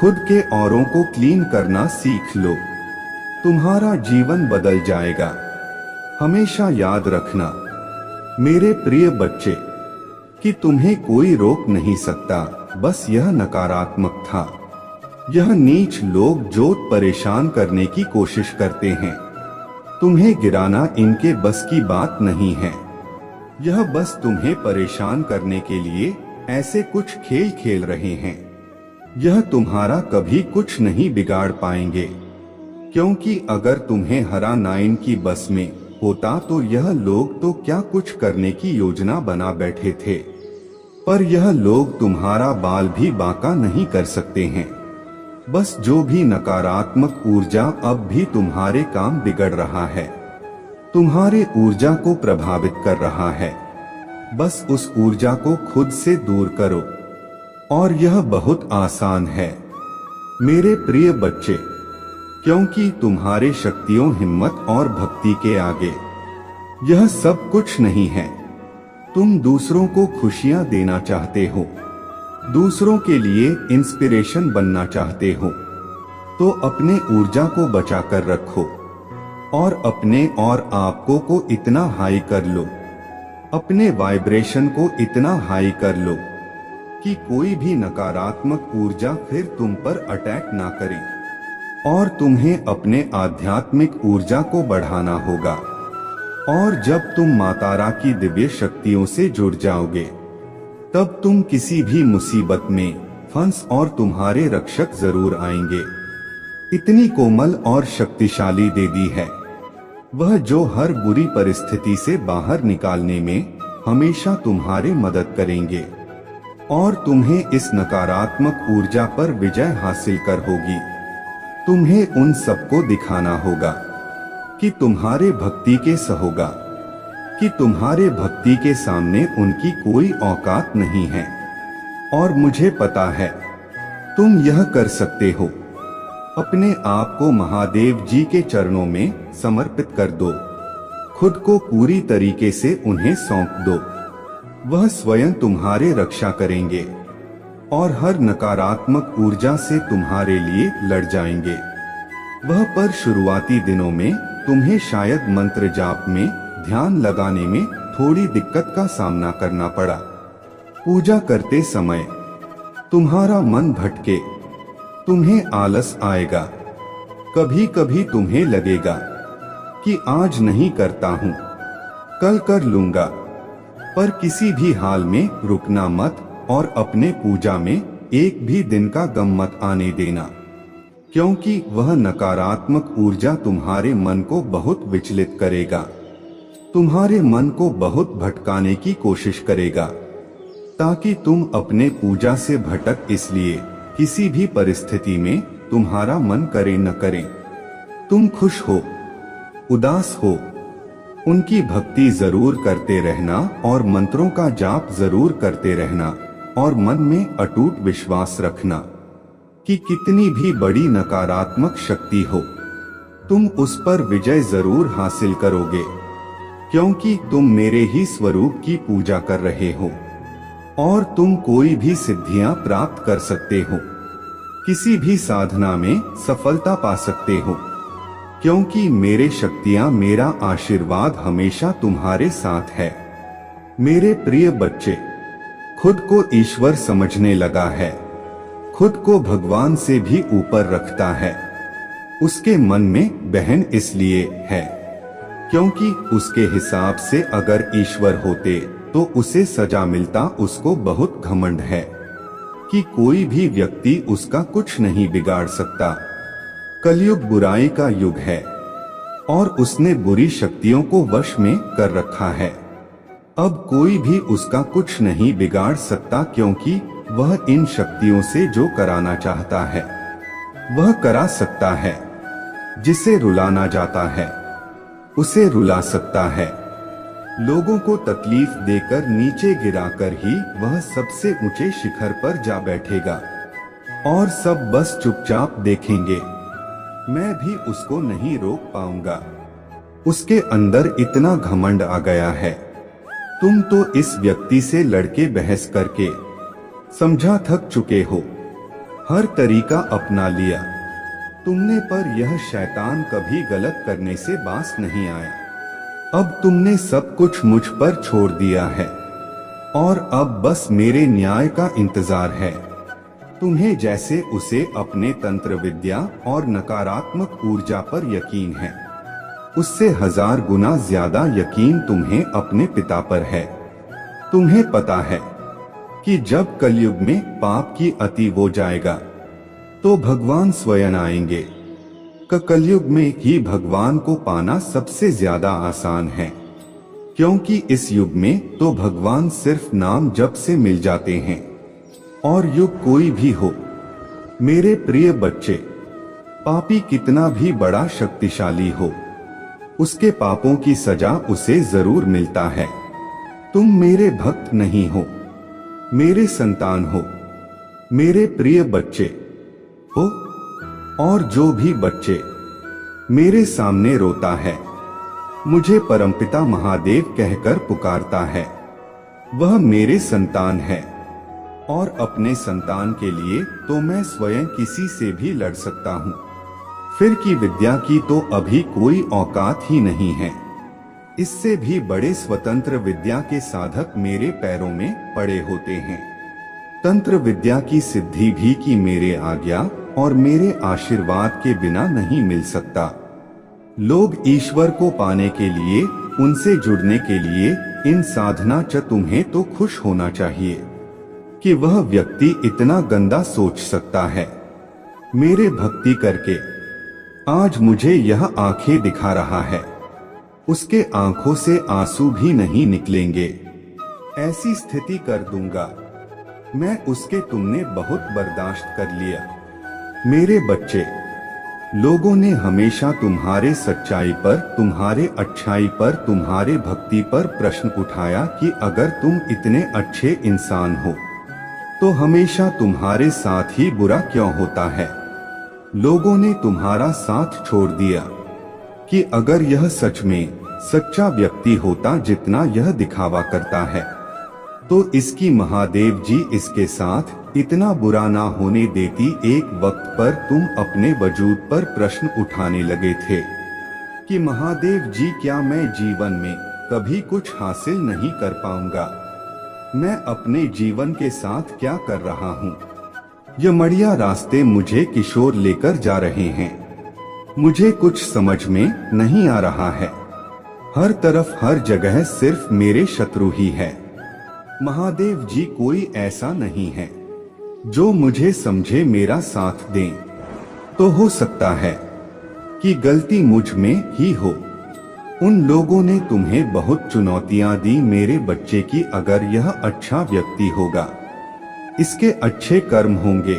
खुद के औरों को क्लीन करना सीख लो, तुम्हारा जीवन बदल जाएगा। हमेशा याद रखना मेरे प्रिय बच्चे कि तुम्हें कोई रोक नहीं सकता, बस यह नकारात्मक था। यह नीच लोग जो परेशान करने की कोशिश करते हैं, तुम्हें गिराना इनके बस की बात नहीं है। यह बस तुम्हें परेशान करने के लिए ऐसे कुछ खेल खेल रहे हैं। यह तुम्हारा कभी कुछ नहीं बिगाड़ पाएंगे, क्योंकि अगर तुम्हें हरा 9 की बस में होता तो यह लोग तो क्या कुछ करने की योजना बना बैठे थे। पर यह लोग तुम्हारा बाल भी बांका नहीं कर सकते हैं। बस जो भी नकारात्मक ऊर्जा अब भी तुम्हारे काम बिगड़ रहा है, तुम्हारे ऊर्जा को प्रभावित कर रहा है, बस उस ऊर्जा को खुद से दूर करो। और यह बहुत आसान है मेरे प्रिय बच्चे, क्योंकि तुम्हारे शक्तियों, हिम्मत और भक्ति के आगे यह सब कुछ नहीं है। तुम दूसरों को खुशियां देना चाहते हो, दूसरों के लिए इंस्पिरेशन बनना चाहते हो, तो अपने ऊर्जा को बचा कर रखो और अपने और आपको को इतना हाई कर लो, अपने वाइब्रेशन को इतना हाई कर लो कि कोई भी नकारात्मक ऊर्जा फिर तुम पर अटैक ना करे। और तुम्हें अपने आध्यात्मिक ऊर्जा को बढ़ाना होगा। और जब तुम मातारा की दिव्य शक्तियों से जुड़ जाओगे, तब तुम किसी भी मुसीबत में फंस और तुम्हारे रक्षक जरूर आएंगे। इतनी कोमल और शक्तिशाली देवी है वह, जो हर बुरी परिस्थिति से बाहर निकालने में हमेशा तुम्हारी मदद करेंगे और तुम्हें इस नकारात्मक ऊर्जा पर विजय हासिल कर होगी। तुम्हें उन सबको दिखाना होगा कि तुम्हारे भक्ति के सहोगा, कि तुम्हारे भक्ति के सामने उनकी कोई औकात नहीं है। और मुझे पता है तुम यह कर सकते हो। अपने आप को महादेव जी के चरणों में समर्पित कर दो, खुद को पूरी तरीके से उन्हें सौंप दो। वह स्वयं तुम्हारे रक्षा करेंगे और हर नकारात्मक ऊर्जा से तुम्हारे लिए लड़ जाएंगे। वह पर शुरुआती दिनों में तुम्हें शायद मंत्र जाप में ध्यान लगाने में थोड़ी दिक्कत का सामना करना पड़ा। पूजा करते समय तुम्हारा मन भटके, तुम्हें आलस आएगा, कभी कभी तुम्हें लगेगा कि आज नहीं करता हूँ, कल कर लूंगा। पर किसी भी हाल में रुकना मत और अपने पूजा में एक भी दिन का गम मत आने देना, क्योंकि वह नकारात्मक ऊर्जा तुम्हारे मन को बहुत विचलित करेगा, तुम्हारे मन को बहुत भटकाने की कोशिश करेगा। ताकि तुम अपने पूजा से भटक, इसलिए किसी भी परिस्थिति में तुम्हारा मन करे न करे, तुम खुश हो उदास हो, उनकी भक्ति जरूर करते रहना और मंत्रों का जाप जरूर करते रहना और मन में अटूट विश्वास रखना कि कितनी भी बड़ी नकारात्मक शक्ति हो, तुम उस पर विजय जरूर हासिल करोगे, क्योंकि तुम मेरे ही स्वरूप की पूजा कर रहे हो और तुम कोई भी सिद्धियां प्राप्त कर सकते हो, किसी भी साधना में सफलता पा सकते हो, क्योंकि मेरे शक्तियां, मेरा आशीर्वाद हमेशा तुम्हारे साथ है। मेरे प्रिय बच्चे, खुद को ईश्वर समझने लगा है, खुद को भगवान से भी ऊपर रखता है। उसके मन में बहन इसलिए है क्योंकि उसके हिसाब से अगर ईश्वर होते तो उसे सजा मिलता। उसको बहुत घमंड है कि कोई भी व्यक्ति उसका कुछ नहीं बिगाड़ सकता। कलयुग बुराई का युग है और उसने बुरी शक्तियों को वश में कर रखा है। अब कोई भी उसका कुछ नहीं बिगाड़ सकता, क्योंकि वह इन शक्तियों से जो कराना चाहता है वह करा सकता है। जिसे रुलाना जाता है उसे रुला सकता है। लोगों को तकलीफ देकर, नीचे गिराकर ही वह सबसे ऊंचे शिखर पर जा बैठेगा और सब बस चुपचाप देखेंगे। मैं भी उसको नहीं रोक पाऊंगा। उसके अंदर इतना घमंड आ गया है। तुम तो इस व्यक्ति से लड़के बहस करके समझा थक चुके हो, हर तरीका अपना लिया तुमने, पर यह शैतान कभी गलत करने से बाज नहीं आया। अब तुमने सब कुछ मुझ पर छोड़ दिया है और अब बस मेरे न्याय का इंतजार है। तुम्हें जैसे उसे अपने तंत्र विद्या और नकारात्मक ऊर्जा पर यकीन है, उससे 1000 गुना ज्यादा यकीन तुम्हें अपने पिता पर है। तुम्हें पता है कि जब कलयुग में पाप की अति हो जाएगा तो भगवान स्वयं आएंगे। कलयुग में ही भगवान को पाना सबसे ज्यादा आसान है, क्योंकि इस युग में तो भगवान सिर्फ नाम जप से मिल जाते हैं। और युग कोई भी हो, मेरे प्रिय बच्चे, पापी कितना भी बड़ा शक्तिशाली हो, उसके पापों की सजा उसे जरूर मिलता है। तुम मेरे भक्त नहीं हो, मेरे संतान हो, मेरे प्रिय बच्चे हो। और जो भी बच्चे मेरे सामने रोता है, मुझे परमपिता महादेव कहकर पुकारता है, वह मेरे संतान है। और अपने संतान के लिए तो मैं स्वयं किसी से भी लड़ सकता हूँ। फिर की विद्या की तो अभी कोई औकात ही नहीं है। इससे भी बड़े स्वतंत्र विद्या के साधक मेरे पैरों में पड़े होते हैं। तंत्र विद्या की सिद्धि भी की मेरे आज्ञा और मेरे आशीर्वाद के बिना नहीं मिल सकता। लोग ईश्वर को पाने के लिए, उनसे जुड़ने के लिए इन साधना च तुम्हें तो खुश होना चाहिए कि वह व्यक्ति इतना गंदा सोच सकता है। मेरे भक्ति करके आज मुझे यह आंखें दिखा रहा है, उसके आंखों से आंसू भी नहीं निकलेंगे। ऐसी स्थिति कर दूंगा मैं उसके। तुमने बहुत बर्दाश्त कर लिया। मेरे बच्चे, लोगों ने हमेशा तुम्हारे सच्चाई पर, तुम्हारे अच्छाई पर, तुम्हारे भक्ति पर प्रश्न उठाया कि अगर तुम इतने अच्छे इंसान हो तो हमेशा तुम्हारे साथ ही बुरा क्यों होता है। लोगों ने तुम्हारा साथ छोड़ दिया कि अगर यह सच में सच्चा व्यक्ति होता जितना यह दिखावा करता है, तो इसकी महादेव जी इसके साथ इतना बुरा ना होने देती। एक वक्त पर तुम अपने वजूद पर प्रश्न उठाने लगे थे कि महादेव जी, क्या मैं जीवन में कभी कुछ हासिल नहीं कर पाऊंगा? मैं अपने जीवन के साथ क्या कर रहा हूँ? यमड़िया रास्ते मुझे किशोर लेकर जा रहे हैं, मुझे कुछ समझ में नहीं आ रहा है। हर तरफ, हर जगह सिर्फ मेरे शत्रु ही है। महादेव जी, कोई ऐसा नहीं है जो मुझे समझे, मेरा साथ दें। तो हो सकता है कि गलती मुझ में ही हो, उन लोगों ने तुम्हें बहुत चुनौतियां दी मेरे बच्चे की। अगर यह अच्छा व्यक्ति होगा, इसके अच्छे कर्म होंगे,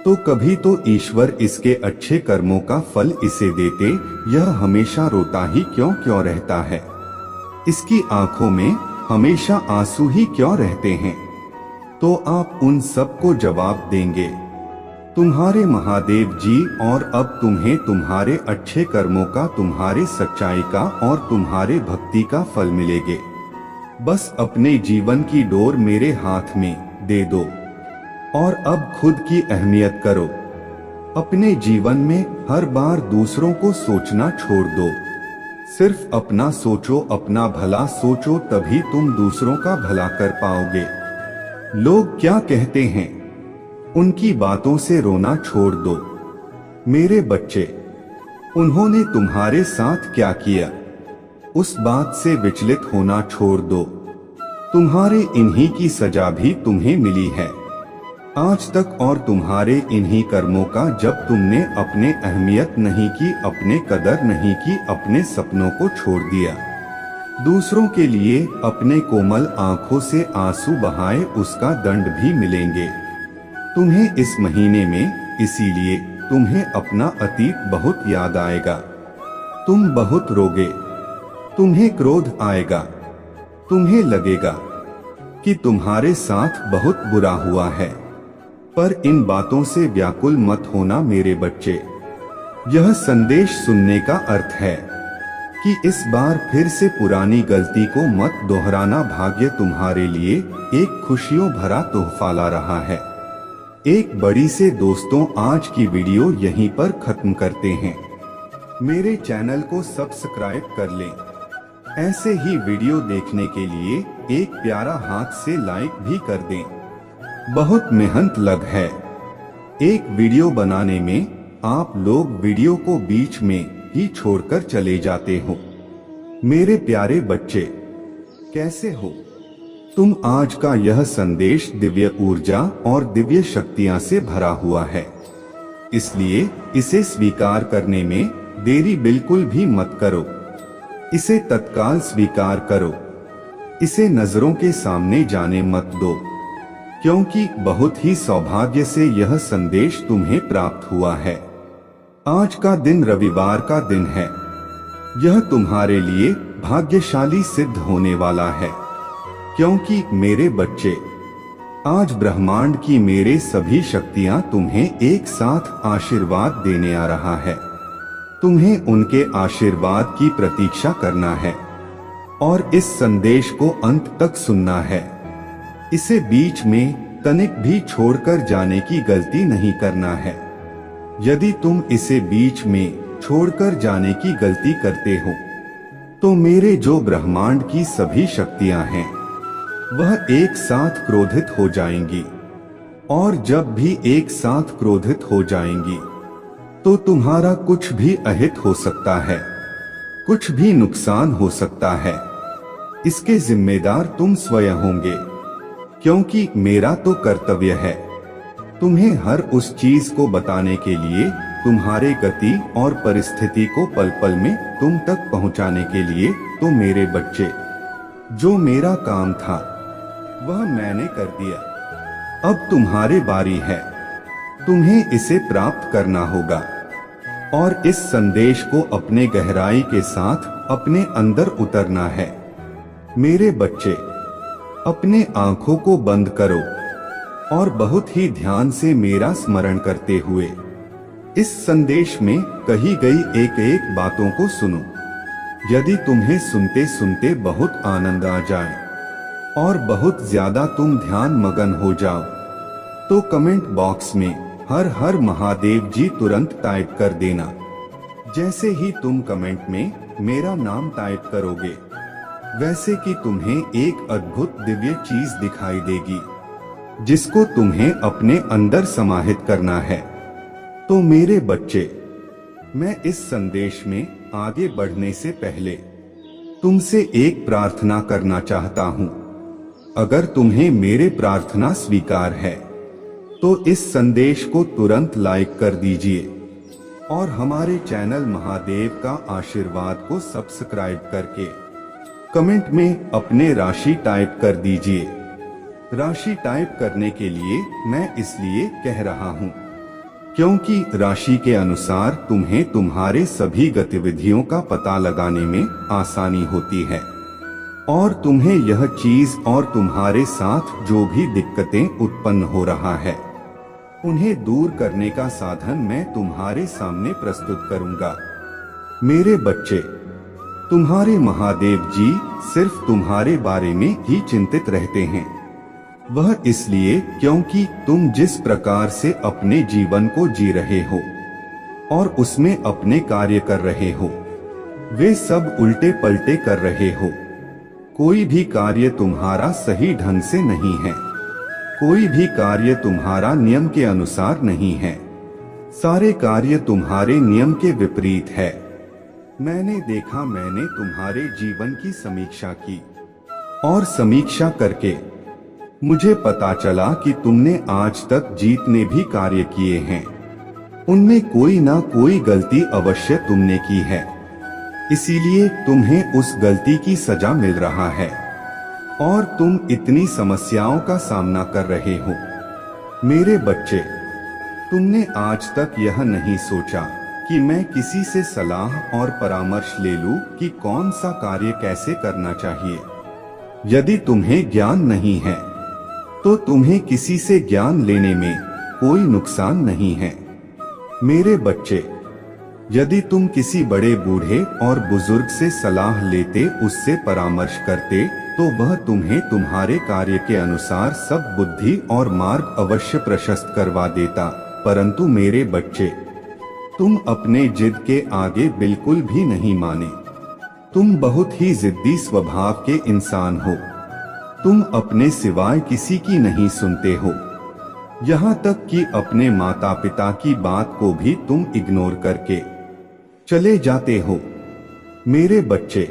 तो कभी तो ईश्वर इसके अच्छे कर्मों का फल इसे देते। यह हमेशा रोता ही क्यों क्यों रहता है? इसकी आंखों में हमेशा आंसू ही क्यों रहते हैं? तो आप उन सबको जवाब देंगे, तुम्हारे महादेव जी। और अब तुम्हें तुम्हारे अच्छे कर्मों का, तुम्हारे सच्चाई का और तुम्हारे भक्ति का फल मिलेंगे। बस अपने जीवन की डोर मेरे हाथ में दे दो और अब खुद की अहमियत करो। अपने जीवन में हर बार दूसरों को सोचना छोड़ दो। सिर्फ अपना सोचो, अपना भला सोचो, तभी तुम दूसरों का भला कर पाओगे। लोग क्या कहते हैं, उनकी बातों से रोना छोड़ दो। मेरे बच्चे, उन्होंने तुम्हारे साथ क्या किया, उस बात से विचलित होना छोड़ दो। तुम्हारे इन्हीं की सजा भी तुम्हें मिली है आज तक, और तुम्हारे इन्हीं कर्मों का। जब तुमने अपने अहमियत नहीं की, अपने कदर नहीं की, अपने सपनों को छोड़ दिया, दूसरों के लिए अपने कोमल आंखों से आंसू बहाए, उसका दंड भी मिलेंगे तुम्हें इस महीने में। इसीलिए तुम्हें अपना अतीत बहुत याद आएगा। तुम बहुत रोगे, तुम्हें क्रोध आएगा, तुम्हें लगेगा कि तुम्हारे साथ बहुत बुरा हुआ है। पर इन बातों से व्याकुल मत होना मेरे बच्चे। यह संदेश सुनने का अर्थ है कि इस बार फिर से पुरानी गलती को मत दोहराना। भाग्य तुम्हारे लिए एक खुशियों भरा तोहफा ला रहा है। एक बड़ी से दोस्तों, आज की वीडियो यहीं पर खत्म करते हैं। मेरे चैनल को सब्सक्राइब कर लें। ऐसे ही वीडियो देखने के लिए एक प्यारा हाथ से लाइक भी कर दें। बहुत मेहनत लग है एक वीडियो बनाने में। आप लोग वीडियो को बीच में ही छोड़कर चले जाते हो। मेरे प्यारे बच्चे, कैसे हो तुम? आज का यह संदेश दिव्य ऊर्जा और दिव्य शक्तियां से भरा हुआ है, इसलिए इसे स्वीकार करने में देरी बिल्कुल भी मत करो। इसे तत्काल स्वीकार करो। इसे नजरों के सामने जाने मत दो, क्योंकि बहुत ही सौभाग्य से यह संदेश तुम्हें प्राप्त हुआ है। आज का दिन रविवार का दिन है। यह तुम्हारे लिए भाग्यशाली सिद्ध होने वाला है, क्योंकि मेरे बच्चे, आज ब्रह्मांड की मेरे सभी शक्तियां तुम्हें एक साथ आशीर्वाद देने आ रहा है। तुम्हें उनके आशीर्वाद की प्रतीक्षा करना है और इस संदेश को अंत तक सुनना है। इसे बीच में तनिक भी छोड़कर जाने की गलती नहीं करना है। यदि तुम इसे बीच में छोड़कर जाने की गलती करते हो, तो मेरे जो ब्रह्मांड की सभी शक्तियां हैं, वह एक साथ क्रोधित हो जाएंगी। और जब भी एक साथ क्रोधित हो जाएंगी, तो तुम्हारा कुछ भी अहित हो सकता है, कुछ भी नुकसान हो सकता है। इसके जिम्मेदार तुम स्वयं होंगे, क्योंकि मेरा तो कर्तव्य है तुम्हें हर उस चीज को बताने के लिए, तुम्हारे गति और परिस्थिति को पल पल में तुम तक पहुंचाने के लिए। तो मेरे बच्चे, जो मेरा काम था वह मैंने कर दिया। अब तुम्हारी बारी है। तुम्हें इसे प्राप्त करना होगा और इस संदेश को अपने गहराई के साथ अपने अंदर उतरना है। मेरे बच्चे, अपने आंखों को बंद करो और बहुत ही ध्यान से मेरा स्मरण करते हुए इस संदेश में कही गई एक एक बातों को सुनो। यदि तुम्हें सुनते सुनते बहुत आनंद आ जाए और बहुत ज्यादा तुम ध्यान मगन हो जाओ, तो कमेंट बॉक्स में हर हर महादेव जी तुरंत टाइप कर देना। जैसे ही तुम कमेंट में मेरा नाम टाइप करोगे, वैसे कि तुम्हें एक अद्भुत दिव्य चीज दिखाई देगी, जिसको तुम्हें अपने अंदर समाहित करना है। तो मेरे बच्चे, मैं इस संदेश में आगे बढ़ने से पहले तुमसे एक प्रार्थना करना चाहता हूँ। अगर तुम्हें मेरे प्रार्थना स्वीकार है, तो इस संदेश को तुरंत लाइक कर दीजिए और हमारे चैनल महादेव का आशीर्वाद को सब्सक्राइब करके कमेंट में अपने राशि टाइप कर दीजिए। राशि टाइप करने के लिए मैं इसलिए कह रहा हूँ क्योंकि राशि के अनुसार तुम्हें तुम्हारे सभी गतिविधियों का पता लगाने में आसानी होती है और तुम्हें यह चीज और तुम्हारे साथ जो भी दिक्कतें उत्पन्न हो रहा है उन्हें दूर करने का साधन मैं तुम्हारे सामने प्रस्तुत करूंगा। मेरे बच्चे, तुम्हारे महादेव जी सिर्फ तुम्हारे बारे में ही चिंतित रहते हैं। वह इसलिए क्योंकि तुम जिस प्रकार से अपने जीवन को जी रहे हो और उसमें अपने कार्य कर रहे हो वे सब उल्टे पलटे कर रहे हो। कोई भी कार्य तुम्हारा सही ढंग से नहीं है, कोई भी कार्य तुम्हारा नियम के अनुसार नहीं है, सारे कार्य तुम्हारे नियम के विपरीत है। मैंने तुम्हारे जीवन की समीक्षा की और समीक्षा करके मुझे पता चला कि तुमने आज तक जितने भी कार्य किए हैं उनमें कोई ना कोई गलती अवश्य तुमने की है, इसीलिए तुम्हें उस गलती की सजा मिल रहा है और तुम इतनी समस्याओं का सामना कर रहे हो। मेरे बच्चे, तुमने आज तक यह नहीं सोचा कि मैं किसी से सलाह और परामर्श ले लूं कि कौन सा कार्य कैसे करना चाहिए। यदि तुम्हें ज्ञान नहीं है तो तुम्हें किसी से ज्ञान लेने में कोई नुकसान नहीं है। मेरे बच्चे, यदि तुम किसी बड़े बूढ़े और बुजुर्ग से सलाह लेते, उससे परामर्श करते, तो वह तुम्हें तुम्हारे कार्य के अनुसार सब बुद्धि और मार्ग अवश्य प्रशस्त करवा देता। परंतु मेरे बच्चे, तुम अपने जिद के आगे बिल्कुल भी नहीं माने। तुम बहुत ही जिद्दी स्वभाव के इंसान हो। तुम अपने सिवाय किसी की नहीं सुनते हो, यहाँ तक कि अपने माता पिता की बात को भी तुम इग्नोर करके चले जाते हो। मेरे बच्चे,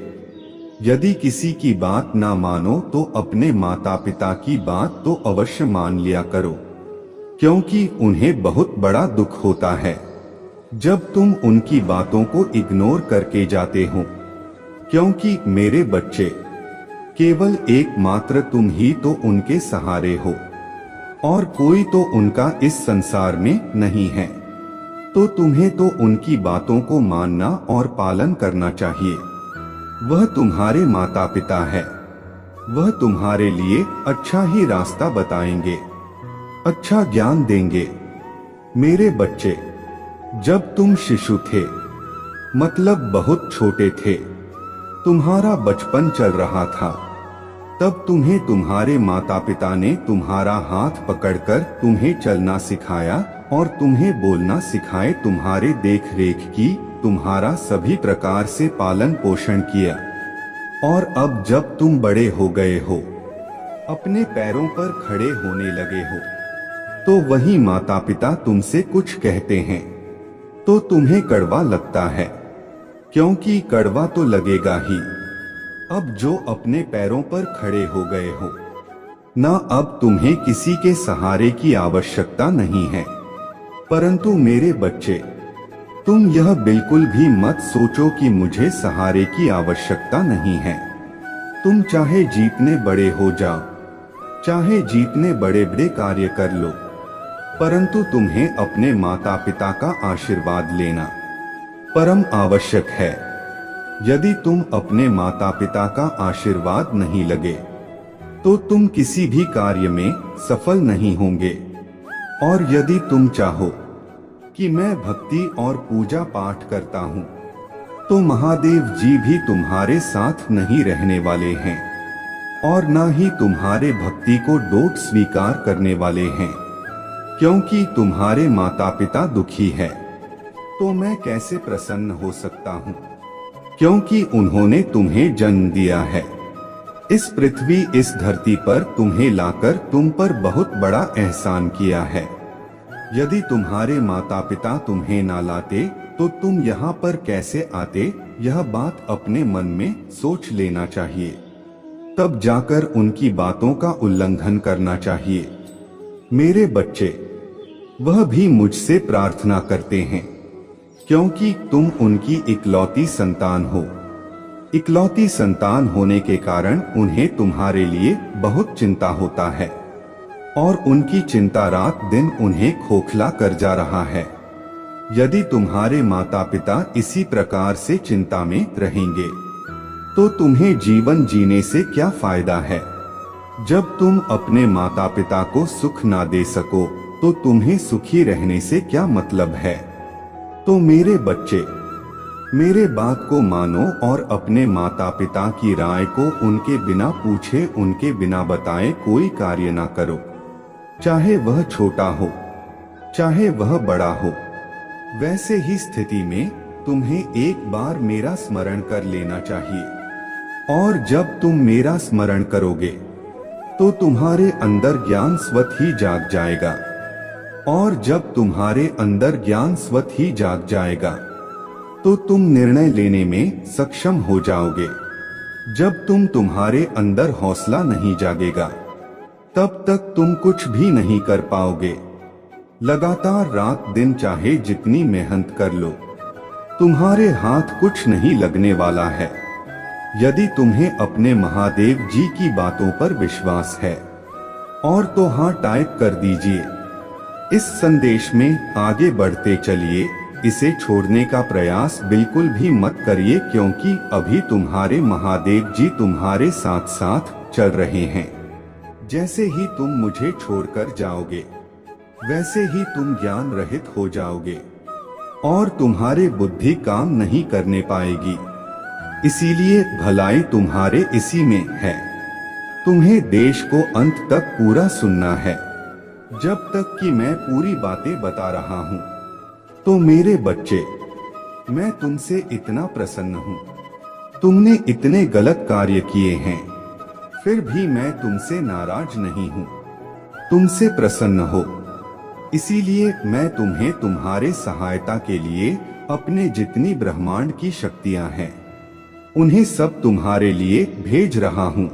यदि किसी की बात ना मानो तो अपने माता पिता की बात तो अवश्य मान लिया करो, क्योंकि उन्हें बहुत बड़ा दुख होता है जब तुम उनकी बातों को इग्नोर करके जाते हो। क्योंकि मेरे बच्चे, केवल एकमात्र तुम ही तो उनके सहारे हो और कोई तो उनका इस संसार में नहीं है, तो तुम्हें तो उनकी बातों को मानना और पालन करना चाहिए। वह तुम्हारे माता पिता है, वह तुम्हारे लिए अच्छा ही रास्ता बताएंगे, अच्छा ज्ञान देंगे। मेरे बच्चे, जब तुम शिशु थे, मतलब बहुत छोटे थे, तुम्हारा बचपन चल रहा था, तब तुम्हें तुम्हारे माता पिता ने तुम्हारा हाथ पकड़कर तुम्हें चलना सिखाया और तुम्हें बोलना सिखाए, तुम्हारे देख रेख की, तुम्हारा सभी प्रकार से पालन पोषण किया। और अब जब तुम बड़े हो गए हो, अपने पैरों पर खड़े होने लगे हो, तो वही माता पिता तुमसे कुछ कहते हैं तो तुम्हें कड़वा लगता है, क्योंकि कड़वा तो लगेगा ही। अब जो अपने पैरों पर खड़े हो गए हो ना, अब तुम्हें किसी के सहारे की आवश्यकता नहीं है। परंतु मेरे बच्चे, तुम यह बिल्कुल भी मत सोचो कि मुझे सहारे की आवश्यकता नहीं है। तुम चाहे जितने बड़े हो जाओ, चाहे जितने बड़े बड़े कार्य कर लो, परंतु तुम्हें अपने माता पिता का आशीर्वाद लेना परम आवश्यक है। यदि तुम अपने माता पिता का आशीर्वाद नहीं लगे तो तुम किसी भी कार्य में सफल नहीं होंगे। और यदि तुम चाहो कि मैं भक्ति और पूजा पाठ करता हूँ, तो महादेव जी भी तुम्हारे साथ नहीं रहने वाले हैं और ना ही तुम्हारे भक्ति को डोट स्वीकार करने वाले हैं, क्योंकि तुम्हारे माता पिता दुखी है तो मैं कैसे प्रसन्न हो सकता हूँ, क्योंकि उन्होंने तुम्हें जन्म दिया है। इस पृथ्वी, इस धरती पर तुम्हें लाकर तुम पर बहुत बड़ा एहसान किया है। यदि तुम्हारे माता पिता तुम्हें ना लाते तो तुम यहाँ पर कैसे आते, यह बात अपने मन में सोच लेना चाहिए। तब जाकर उनकी बातों का उल्लंघन करना चाहिए। मेरे बच्चे, वह भी मुझसे प्रार्थना करते हैं क्योंकि तुम उनकी इकलौती संतान हो। इकलौती संतान होने के कारण उन्हें तुम्हारे लिए बहुत चिंता होता है और उनकी चिंता रात दिन उन्हें खोखला कर जा रहा है। यदि तुम्हारे माता पिता इसी प्रकार से चिंता में रहेंगे तो तुम्हें जीवन जीने से क्या फायदा है। जब तुम अपने माता पिता को सुख ना दे सको तो तुम्हें सुखी रहने से क्या मतलब है। तो मेरे बच्चे, मेरे बात को मानो और अपने माता पिता की राय को उनके बिना पूछे, उनके बिना बताए कोई कार्य ना करो, चाहे वह छोटा हो चाहे वह बड़ा हो। वैसे ही स्थिति में तुम्हें एक बार मेरा स्मरण कर लेना चाहिए, और जब तुम मेरा स्मरण करोगे तो तुम्हारे अंदर ज्ञान स्वतः ही जाग जाएगा, और जब तुम्हारे अंदर ज्ञान स्वतः ही जाग जाएगा तो तुम निर्णय लेने में सक्षम हो जाओगे। जब तुम्हारे अंदर हौसला नहीं जागेगा तब तक तुम कुछ भी नहीं कर पाओगे। लगातार रात दिन चाहे जितनी मेहनत कर लो, तुम्हारे हाथ कुछ नहीं लगने वाला है। यदि तुम्हें अपने महादेव जी की बातों पर विश्वास है और तो हाँ टाइप कर दीजिए। इस संदेश में आगे बढ़ते चलिए। इसे छोड़ने का प्रयास बिल्कुल भी मत करिए, क्योंकि अभी तुम्हारे महादेव जी तुम्हारे साथ साथ चल रहे हैं। जैसे ही तुम मुझे छोड़कर जाओगे वैसे ही तुम ज्ञान रहित हो जाओगे और तुम्हारे बुद्धि काम नहीं करने पाएगी। इसीलिए भलाई तुम्हारे इसी में है। तुम्हें देश को अंत तक पूरा सुनना है। जब तक कि मैं पूरी बातें बता रहा हूँ तो मेरे बच्चे, मैं तुमसे इतना प्रसन्न हूँ। तुमने इतने गलत कार्य किए हैं, फिर भी मैं तुमसे नाराज नहीं हूँ, तुमसे प्रसन्न हो। इसीलिए मैं तुम्हें तुम्हारे सहायता के लिए अपने जितनी ब्रह्मांड की शक्तियां हैं उन्हें सब तुम्हारे लिए भेज रहा हूँ,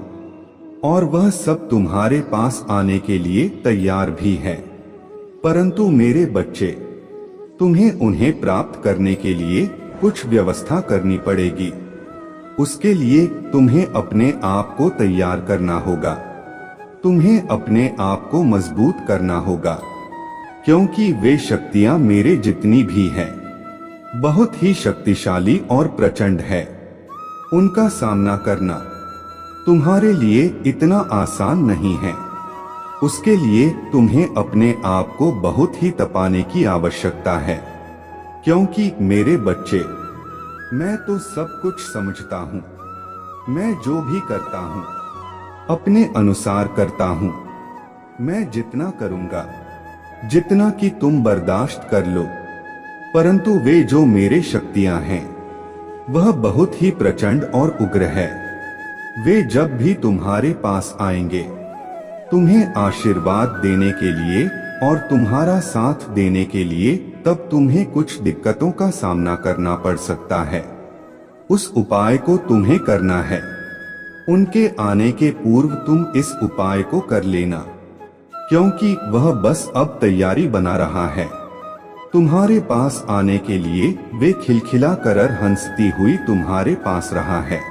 और वह सब तुम्हारे पास आने के लिए तैयार भी है। परंतु मेरे बच्चे, तुम्हें उन्हें प्राप्त करने के लिए कुछ व्यवस्था करनी पड़ेगी। उसके लिए तुम्हें अपने आप को तैयार करना होगा, तुम्हें अपने आप को मजबूत करना होगा, क्योंकि वे शक्तियां मेरे जितनी भी हैं बहुत ही शक्तिशाली और प्रचंड है। उनका सामना करना तुम्हारे लिए इतना आसान नहीं है। उसके लिए तुम्हें अपने आप को बहुत ही तपाने की आवश्यकता है, क्योंकि मेरे बच्चे, मैं तो सब कुछ समझता हूँ। मैं जो भी करता हूँ अपने अनुसार करता हूँ। मैं जितना करूँगा, जितना कि तुम बर्दाश्त कर लो, परंतु वे जो मेरे शक्तियां हैं वह बहुत ही प्रचंड और उग्र है। वे जब भी तुम्हारे पास आएंगे तुम्हें आशीर्वाद देने के लिए और तुम्हारा साथ देने के लिए, तब तुम्हें कुछ दिक्कतों का सामना करना पड़ सकता है। उस उपाय को तुम्हें करना है। उनके आने के पूर्व तुम इस उपाय को कर लेना, क्योंकि वह बस अब तैयारी बना रहा है। तुम्हारे पास आने के लिए वे खिलखिला कर हंसती हुई तुम्हारे पास रहा है।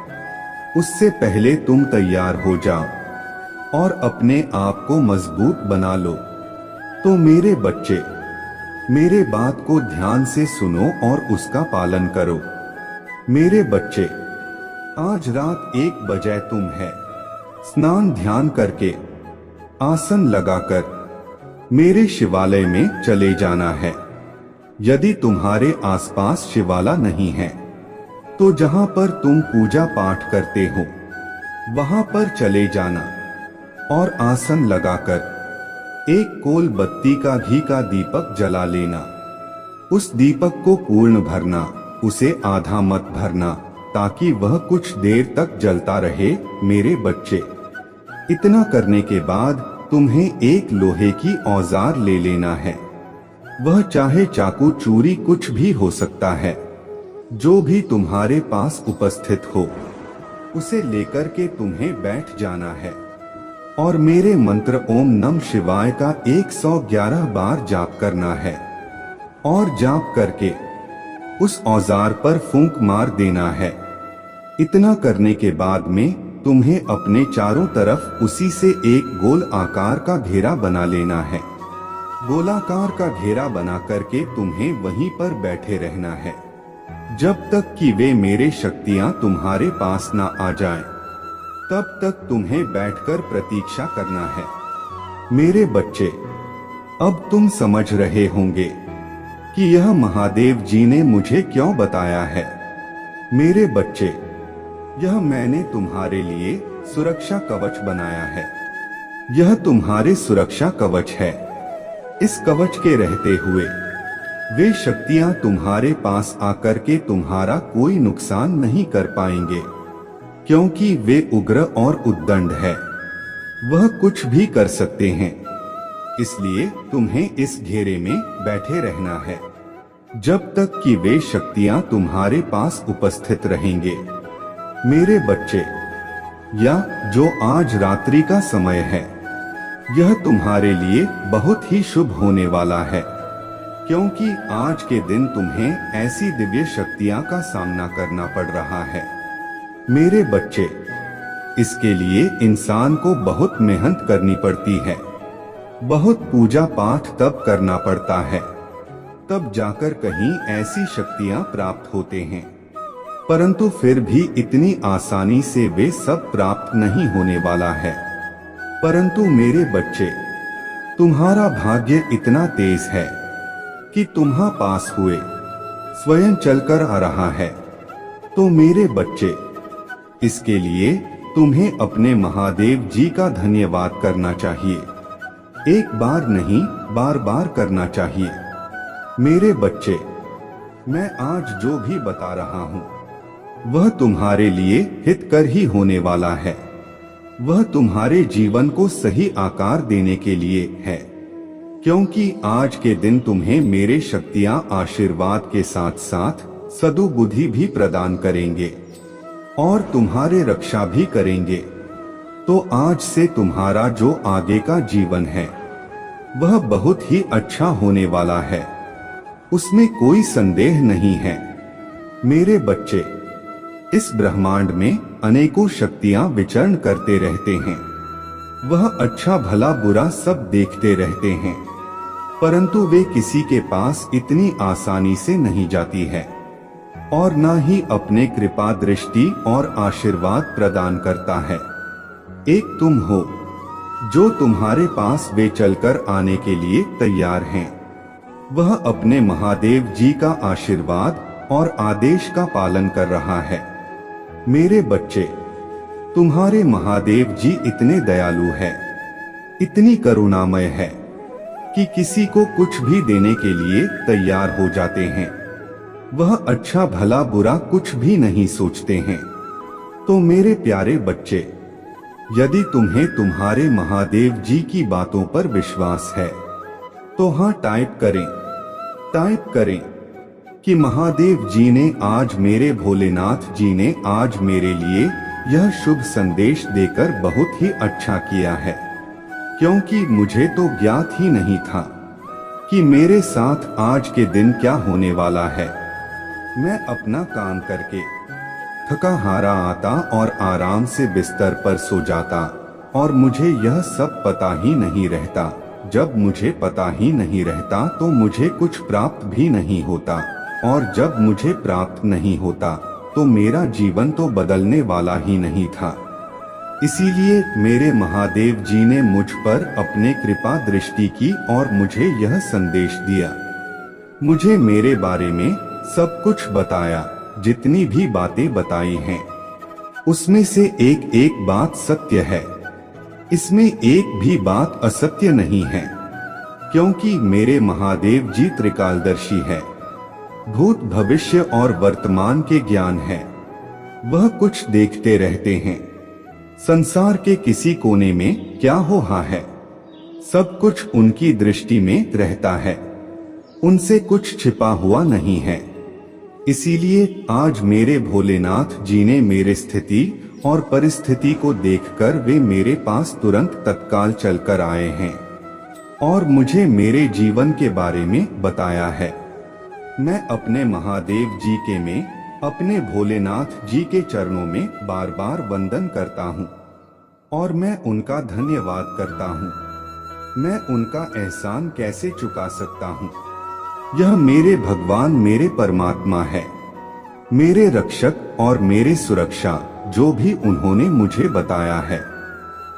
उससे पहले तुम तैयार हो जाओ और अपने आप को मजबूत बना लो। तो मेरे बच्चे, मेरे बात को ध्यान से सुनो और उसका पालन करो। मेरे बच्चे, आज रात 1 बजे तुम्हें स्नान ध्यान करके आसन लगाकर मेरे शिवालय में चले जाना है। यदि तुम्हारे आसपास शिवाला नहीं है तो जहां पर तुम पूजा पाठ करते हो वहां पर चले जाना और आसन लगाकर एक कोल बत्ती का घी का दीपक जला लेना। उस दीपक को पूर्ण भरना, उसे आधा मत भरना, ताकि वह कुछ देर तक जलता रहे। मेरे बच्चे, इतना करने के बाद तुम्हें एक लोहे की औजार ले लेना है। वह चाहे चाकू चूरी कुछ भी हो सकता है, जो भी तुम्हारे पास उपस्थित हो, उसे लेकर के तुम्हें बैठ जाना है और मेरे मंत्र ओम नमः शिवाय का 111 बार जाप करना है। और जाप करके उस औजार पर फूंक मार देना है। इतना करने के बाद में तुम्हें अपने चारों तरफ उसी से एक गोल आकार का घेरा बना लेना है। गोलाकार का घेरा बना करके तुम्हें वहीं पर बैठे रहना है जब तक कि वे मेरे शक्तियां तुम्हारे पास ना आ जाएं। तब तक तुम्हें बैठकर प्रतीक्षा करना है। मेरे बच्चे, अब तुम समझ रहे होंगे कि यह महादेव जी ने मुझे क्यों बताया है। मेरे बच्चे, यह मैंने तुम्हारे लिए सुरक्षा कवच बनाया है। यह तुम्हारे सुरक्षा कवच है। इस कवच के रहते हुए वे शक्तियां तुम्हारे पास आकर के तुम्हारा कोई नुकसान नहीं कर पाएंगे, क्योंकि वे उग्र और उद्दंड है। वह कुछ भी कर सकते हैं। इसलिए तुम्हें इस घेरे में बैठे रहना है जब तक कि वे शक्तियां तुम्हारे पास उपस्थित रहेंगे। मेरे बच्चे, या जो आज रात्रि का समय है, यह तुम्हारे लिए बहुत ही शुभ होने वाला है, क्योंकि आज के दिन तुम्हें ऐसी दिव्य शक्तियां का सामना करना पड़ रहा है। मेरे बच्चे, इसके लिए इंसान को बहुत मेहनत करनी पड़ती है, बहुत पूजा पाठ तब करना पड़ता है, तब जाकर कहीं ऐसी शक्तियां प्राप्त होते हैं। परंतु फिर भी इतनी आसानी से वे सब प्राप्त नहीं होने वाला है। परंतु मेरे बच्चे, तुम्हारा भाग्य इतना तेज है कि तुम्हारे पास हुए स्वयं चलकर आ रहा है। तो मेरे बच्चे, इसके लिए तुम्हें अपने महादेव जी का धन्यवाद करना चाहिए। एक बार नहीं, बार बार करना चाहिए। मेरे बच्चे, मैं आज जो भी बता रहा हूँ वह तुम्हारे लिए हितकर ही होने वाला है। वह तुम्हारे जीवन को सही आकार देने के लिए है, क्योंकि आज के दिन तुम्हें मेरे शक्तियां आशीर्वाद के साथ साथ सद्बुद्धि भी प्रदान करेंगे और तुम्हारे रक्षा भी करेंगे। तो आज से तुम्हारा जो आगे का जीवन है वह बहुत ही अच्छा होने वाला है, उसमें कोई संदेह नहीं है। मेरे बच्चे, इस ब्रह्मांड में अनेकों शक्तियां विचरण करते रहते हैं। वह अच्छा भला बुरा सब देखते रहते हैं, परंतु वे किसी के पास इतनी आसानी से नहीं जाती है और न ही अपने कृपा दृष्टि और आशीर्वाद प्रदान करता है। एक तुम हो जो तुम्हारे पास वे चलकर आने के लिए तैयार हैं। वह अपने महादेव जी का आशीर्वाद और आदेश का पालन कर रहा है। मेरे बच्चे, तुम्हारे महादेव जी इतने दयालु है, इतनी करुणामय है कि किसी को कुछ भी देने के लिए तैयार हो जाते हैं। वह अच्छा भला बुरा कुछ भी नहीं सोचते हैं। तो मेरे प्यारे बच्चे, यदि तुम्हें तुम्हारे महादेव जी की बातों पर विश्वास है तो हाँ टाइप करें कि महादेव जी ने आज, मेरे भोलेनाथ जी ने आज मेरे लिए यह शुभ संदेश देकर बहुत ही अच्छा किया है, क्योंकि मुझे तो ज्ञात ही नहीं था कि मेरे साथ आज के दिन क्या होने वाला है। मैं अपना काम करके थका हारा आता और आराम से बिस्तर पर सो जाता और मुझे यह सब पता ही नहीं रहता। जब मुझे पता ही नहीं रहता तो मुझे कुछ प्राप्त भी नहीं होता, और जब मुझे प्राप्त नहीं होता तो मेरा जीवन तो बदलने वाला ही नहीं था। इसीलिए मेरे महादेव जी ने मुझ पर अपने कृपा दृष्टि की और मुझे यह संदेश दिया। मुझे मेरे बारे में सब कुछ बताया। जितनी भी बातें बताई हैं उसमें से एक एक बात सत्य है, इसमें एक भी बात असत्य नहीं है, क्योंकि मेरे महादेव जी त्रिकालदर्शी है। भूत भविष्य और वर्तमान के ज्ञान है। वह कुछ देखते रहते हैं। संसार के किसी कोने में क्या हो रहा है, सब कुछ उनकी दृष्टि में रहता है। उनसे कुछ छिपा हुआ नहीं है। इसीलिए आज मेरे भोलेनाथ जी ने मेरे स्थिति और परिस्थिति को देखकर वे मेरे पास तुरंत तत्काल चलकर आए हैं और मुझे मेरे जीवन के बारे में बताया है। मैं अपने महादेव जी के में अपने भोलेनाथ जी के चरणों में बार बार वंदन करता हूँ और मैं उनका धन्यवाद करता हूँ। मैं उनका एहसान कैसे चुका सकता हूँ। यह मेरे भगवान, मेरे परमात्मा है, मेरे रक्षक और मेरे सुरक्षा। जो भी उन्होंने मुझे बताया है,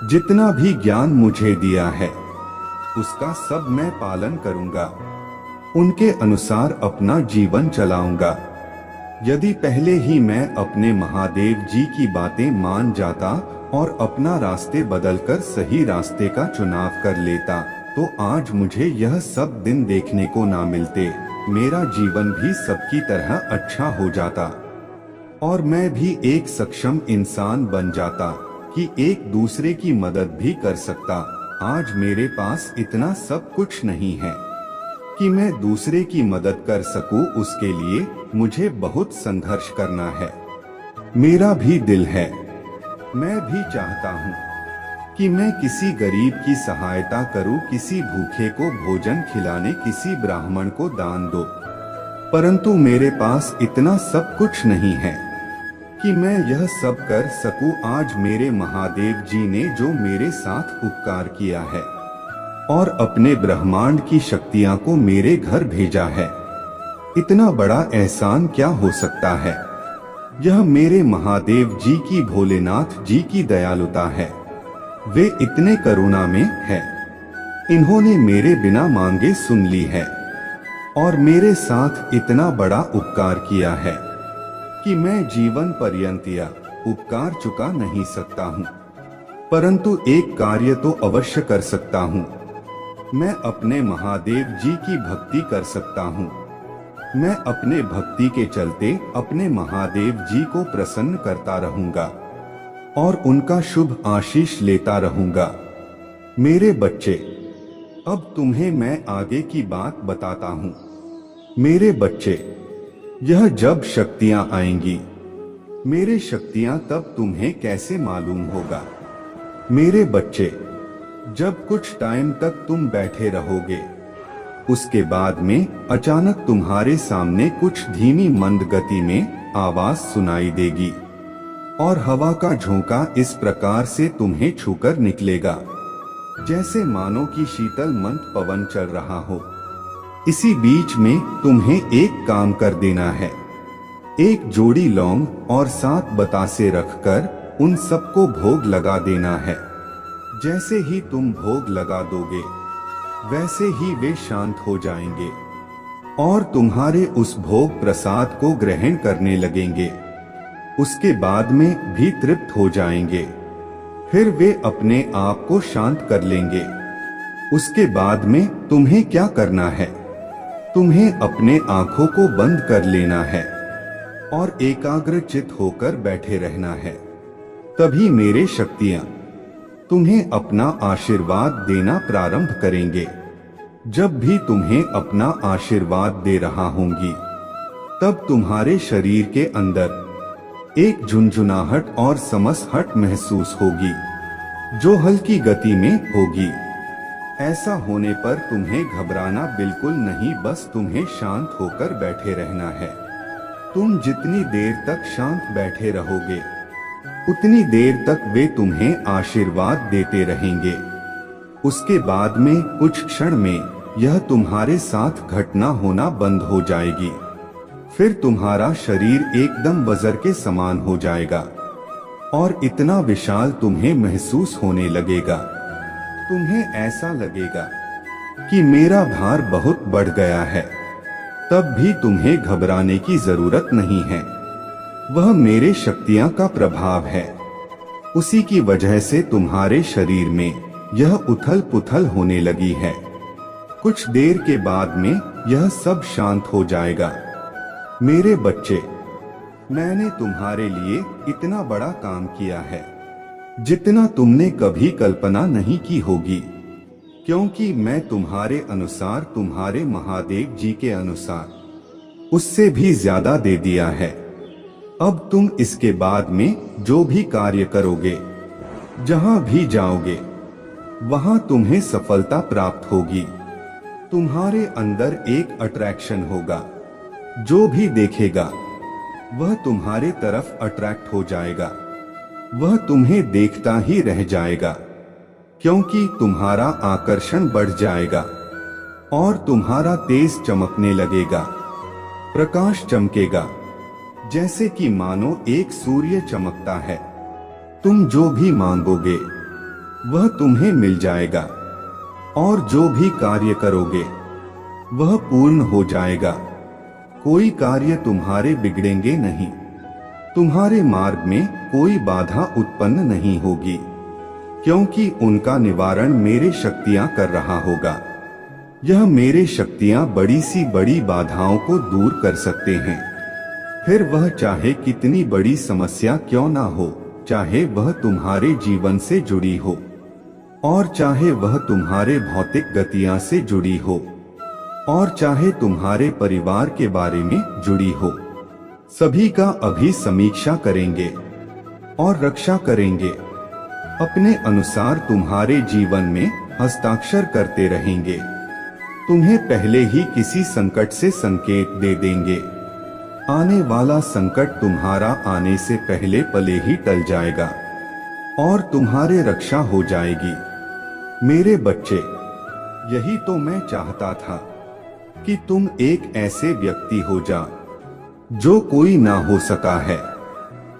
जितना भी ज्ञान मुझे दिया है, उसका सब मैं पालन करूंगा, उनके अनुसार अपना जीवन चलाऊंगा। यदि पहले ही मैं अपने महादेव जी की बातें मान जाता और अपना रास्ते बदलकर सही रास्ते का चुनाव कर लेता, तो आज मुझे यह सब दिन देखने को ना मिलते। मेरा जीवन भी सबकी तरह अच्छा हो जाता और मैं भी एक सक्षम इंसान बन जाता कि एक दूसरे की मदद भी कर सकता। आज मेरे पास इतना सब कुछ नहीं है कि मैं दूसरे की मदद कर सकूं। उसके लिए मुझे बहुत संघर्ष करना है। मेरा भी दिल है, मैं भी चाहता हूँ कि मैं किसी गरीब की सहायता करूं, किसी भूखे को भोजन खिलाने, किसी ब्राह्मण को दान दो, परंतु मेरे पास इतना सब कुछ नहीं है कि मैं यह सब कर सकूं। आज मेरे महादेव जी ने जो मेरे साथ उपकार किया है और अपने ब्रह्मांड की शक्तियां को मेरे घर भेजा है, इतना बड़ा एहसान क्या हो सकता है। यह मेरे महादेव जी की, भोलेनाथ जी की दयालुता है। वे इतने करुणा में है, इन्होंने मेरे बिना मांगे सुन ली है और मेरे साथ इतना बड़ा उपकार किया है कि मैं जीवन पर्यंत यह उपकार चुका नहीं सकता हूँ। परंतु एक कार्य तो अवश्य कर सकता हूँ। मैं अपने महादेव जी की भक्ति कर सकता हूँ। मैं अपने भक्ति के चलते अपने महादेव जी को प्रसन्न करता रहूंगा और उनका शुभ आशीष लेता रहूंगा। मेरे बच्चे, अब तुम्हें मैं आगे की बात बताता हूँ। मेरे बच्चे, यह जब शक्तियां आएंगी, मेरे शक्तियां, तब तुम्हें कैसे मालूम होगा। मेरे बच्चे, जब कुछ टाइम तक तुम बैठे रहोगे, उसके बाद में अचानक तुम्हारे सामने कुछ धीमी मंद गति में आवाज सुनाई देगी और हवा का झोंका इस प्रकार से तुम्हें छूकर निकलेगा जैसे मानो कि शीतल मंद पवन चल रहा हो। इसी बीच में तुम्हें एक काम कर देना है। एक जोड़ी लौंग और 7 बतासे रखकर उन सबको भोग लगा देना है। जैसे ही तुम भोग लगा दोगे, वैसे ही वे शांत हो जाएंगे और तुम्हारे उस भोग प्रसाद को ग्रहण करने लगेंगे। उसके बाद में भी तृप्त हो जाएंगे। फिर वे अपने आप को शांत कर लेंगे। उसके बाद में तुम्हें क्या करना है, तुम्हें अपने आंखों को बंद कर लेना है और एकाग्रचित होकर बैठे रहना है। तभी मेरे शक्तियां तुम्हें अपना आशीर्वाद देना प्रारंभ करेंगे। जब भी तुम्हें अपना आशीर्वाद दे रहा होंगी, तब तुम्हारे शरीर के अंदर एक झुनझुनाहट और समसहट महसूस होगी, जो हल्की गति में होगी। ऐसा होने पर तुम्हें घबराना बिल्कुल नहीं, बस तुम्हें शांत होकर बैठे रहना है। तुम जितनी देर तक शांत बैठे रहोगे, उतनी देर तक वे तुम्हें आशीर्वाद देते रहेंगे। उसके बाद में कुछ क्षण में यह तुम्हारे साथ घटना होना बंद हो जाएगी। फिर तुम्हारा शरीर एकदम वज्र के समान हो जाएगा और इतना विशाल तुम्हें महसूस होने लगेगा। तुम्हें ऐसा लगेगा कि मेरा भार बहुत बढ़ गया है। तब भी तुम्हें घबराने की जरूरत नहीं है। वह मेरे शक्तियां का प्रभाव है। उसी की वजह से तुम्हारे शरीर में यह उथल पुथल होने लगी है। कुछ देर के बाद में यह सब शांत हो जाएगा। मेरे बच्चे, मैंने तुम्हारे लिए इतना बड़ा काम किया है जितना तुमने कभी कल्पना नहीं की होगी, क्योंकि मैं तुम्हारे अनुसार, तुम्हारे महादेव जी के अनुसार उससे भी ज्यादा दे दिया है। अब तुम इसके बाद में जो भी कार्य करोगे, जहां भी जाओगे, वहां तुम्हें सफलता प्राप्त होगी। तुम्हारे अंदर एक अट्रैक्शन होगा जो भी देखेगा वह तुम्हारे तरफ अट्रैक्ट हो जाएगा, वह तुम्हें देखता ही रह जाएगा, क्योंकि तुम्हारा आकर्षण बढ़ जाएगा और तुम्हारा तेज चमकने लगेगा। प्रकाश चमकेगा जैसे कि मानो एक सूर्य चमकता है। तुम जो भी मांगोगे वह तुम्हें मिल जाएगा और जो भी कार्य करोगे वह पूर्ण हो जाएगा। कोई कार्य तुम्हारे बिगड़ेंगे नहीं, तुम्हारे मार्ग में कोई बाधा उत्पन्न नहीं होगी, क्योंकि उनका निवारण मेरे शक्तियां कर रहा होगा। यह मेरे शक्तियां बड़ी सी बड़ी बाधाओं को दूर कर सकते हैं, फिर वह चाहे कितनी बड़ी समस्या क्यों ना हो, चाहे वह तुम्हारे जीवन से जुड़ी हो और चाहे वह तुम्हारे भौतिक गतियां से जुड़ी हो और चाहे तुम्हारे परिवार के बारे में जुड़ी हो, सभी का अभी समीक्षा करेंगे और रक्षा करेंगे। अपने अनुसार तुम्हारे जीवन में हस्ताक्षर करते रहेंगे। तुम्हें पहले ही किसी संकट से संकेत दे देंगे। आने वाला संकट तुम्हारा आने से पहले पले ही टल जाएगा और तुम्हारे रक्षा हो जाएगी। मेरे बच्चे, यही तो मैं चाहता था कि तुम एक ऐसे व्यक्ति हो जा जो कोई ना हो सका है।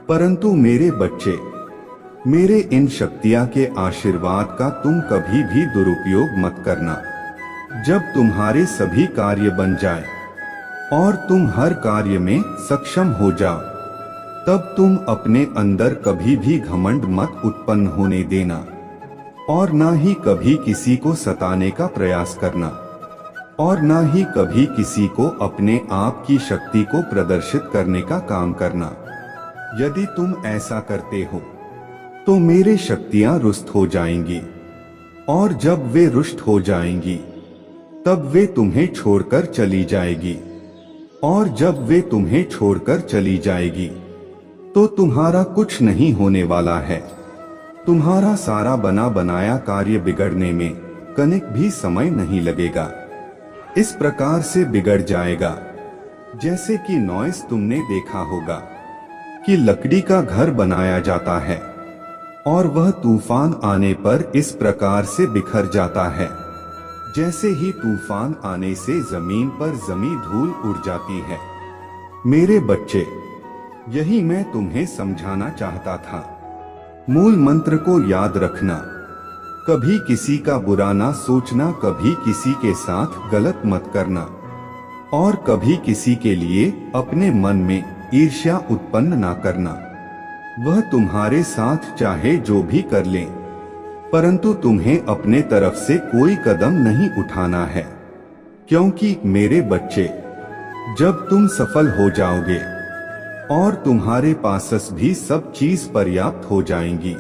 परंतु मेरे बच्चे, मेरे इन शक्तियां के आशीर्वाद का तुम कभी भी दुरुपयोग मत करना। जब तुम्हारे सभी कार्य बन जाए और तुम हर कार्य में सक्षम हो जाओ, तब तुम अपने अंदर कभी भी घमंड मत उत्पन्न होने देना और ना ही कभी किसी को सताने का प्रयास करना और ना ही कभी किसी को अपने आप की शक्ति को प्रदर्शित करने का काम करना। यदि तुम ऐसा करते हो तो मेरे शक्तियां रुष्ट हो जाएंगी और जब वे रुष्ट हो जाएंगी तब वे तुम्हें छोड़कर चली जाएगी और जब वे तुम्हें छोड़कर चली जाएगी तो तुम्हारा कुछ नहीं होने वाला है। तुम्हारा सारा बना बनाया कार्य बिगड़ने में कनिक भी समय नहीं लगेगा। इस प्रकार से बिगड़ जाएगा जैसे कि नॉइस तुमने देखा होगा कि लकड़ी का घर बनाया जाता है और वह तूफान आने पर इस प्रकार से बिखर जाता है जैसे ही तूफान आने से जमीन पर जमी धूल उड़ जाती है। मेरे बच्चे, यही मैं तुम्हें समझाना चाहता था। मूल मंत्र को याद रखना, कभी किसी का बुरा ना सोचना, कभी किसी के साथ गलत मत करना और कभी किसी के लिए अपने मन में ईर्ष्या उत्पन्न ना करना। वह तुम्हारे साथ चाहे जो भी कर लें, परंतु तुम्हें अपने तरफ से कोई कदम नहीं उठाना है, क्योंकि मेरे बच्चे, जब तुम सफल हो जाओगे और तुम्हारे पास भी सब चीज पर्याप्त हो जाएंगी,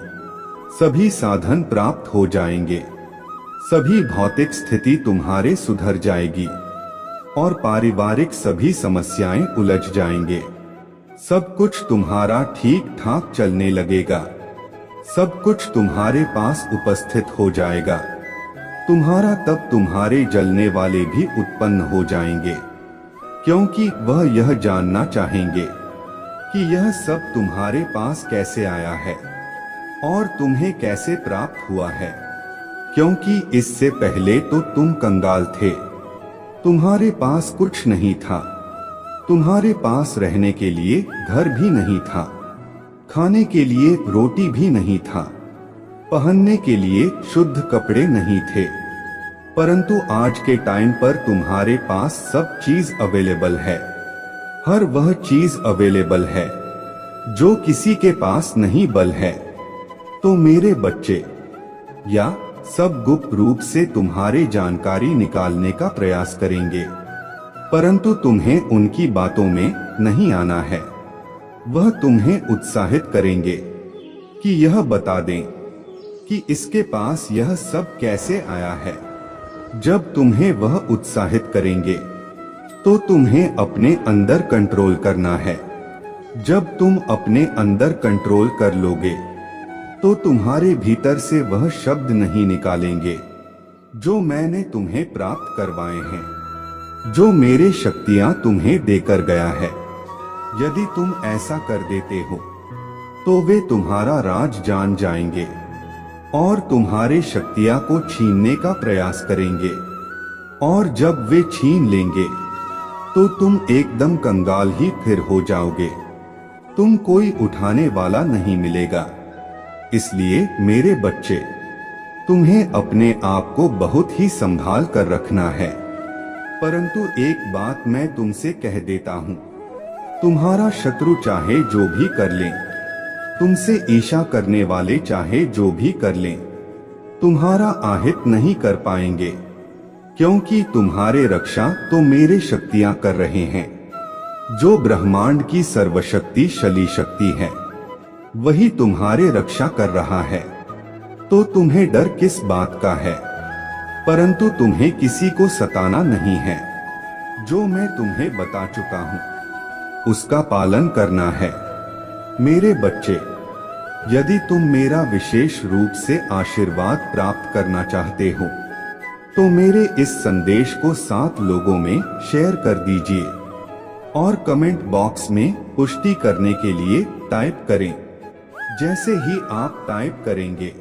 सभी साधन प्राप्त हो जाएंगे, सभी भौतिक स्थिति तुम्हारे सुधर जाएगी और पारिवारिक सभी समस्याएं उलझ जाएंगे। सब कुछ तुम्हारा ठीक ठाक चलने लगेगा, सब कुछ तुम्हारे पास उपस्थित हो जाएगा। तुम्हारा तब तुम्हारे जलने वाले भी उत्पन्न हो जाएंगे, क्योंकि वह यह जानना चाहेंगे कि यह सब तुम्हारे पास कैसे आया है और तुम्हें कैसे प्राप्त हुआ है, क्योंकि इससे पहले तो तुम कंगाल थे, तुम्हारे पास कुछ नहीं था, तुम्हारे पास रहने के लिए घर भी नहीं था, खाने के लिए रोटी भी नहीं था, पहनने के लिए शुद्ध कपड़े नहीं थे। परंतु आज के टाइम पर तुम्हारे पास सब चीज अवेलेबल है, हर वह चीज अवेलेबल है जो किसी के पास नहीं बल है। तो मेरे बच्चे, या सब गुप्त रूप से तुम्हारे जानकारी निकालने का प्रयास करेंगे, परंतु तुम्हें उनकी बातों में नहीं आना है। वह तुम्हें उत्साहित करेंगे कि यह बता दें कि इसके पास यह सब कैसे आया है। जब तुम्हें वह उत्साहित करेंगे तो तुम्हें अपने अंदर कंट्रोल करना है। जब तुम अपने अंदर कंट्रोल कर लोगे तो तुम्हारे भीतर से वह शब्द नहीं निकालेंगे जो मैंने तुम्हें प्राप्त करवाए हैं। जो मेरे शक्तियां तुम्हें देकर गया है। यदि तुम ऐसा कर देते हो तो वे तुम्हारा राज जान जाएंगे और तुम्हारे शक्तियां को छीनने का प्रयास करेंगे, और जब वे छीन लेंगे तो तुम एकदम कंगाल ही फिर हो जाओगे। तुम कोई उठाने वाला नहीं मिलेगा। इसलिए मेरे बच्चे, तुम्हें अपने आप को बहुत ही संभाल कर रखना है। परंतु एक बात मैं तुमसे कह देता हूँ, तुम्हारा शत्रु चाहे जो भी कर ले, तुमसे ईर्ष्या करने वाले चाहे जो भी कर लें, तुम्हारा अहित नहीं कर पाएंगे, क्योंकि तुम्हारे रक्षा तो मेरे शक्तियां कर रहे हैं। जो ब्रह्मांड की सर्वशक्तिशाली शक्ति है वही तुम्हारे रक्षा कर रहा है। तो तुम्हें डर किस बात का है? परंतु तुम्हें किसी को सताना नहीं है। जो मैं तुम्हें बता चुका हूँ उसका पालन करना है। मेरे बच्चे, यदि तुम मेरा विशेष रूप से आशीर्वाद प्राप्त करना चाहते हो तो मेरे इस संदेश को 7 लोगों में शेयर कर दीजिए और कमेंट बॉक्स में पुष्टि करने के लिए टाइप करें। जैसे ही आप टाइप करेंगे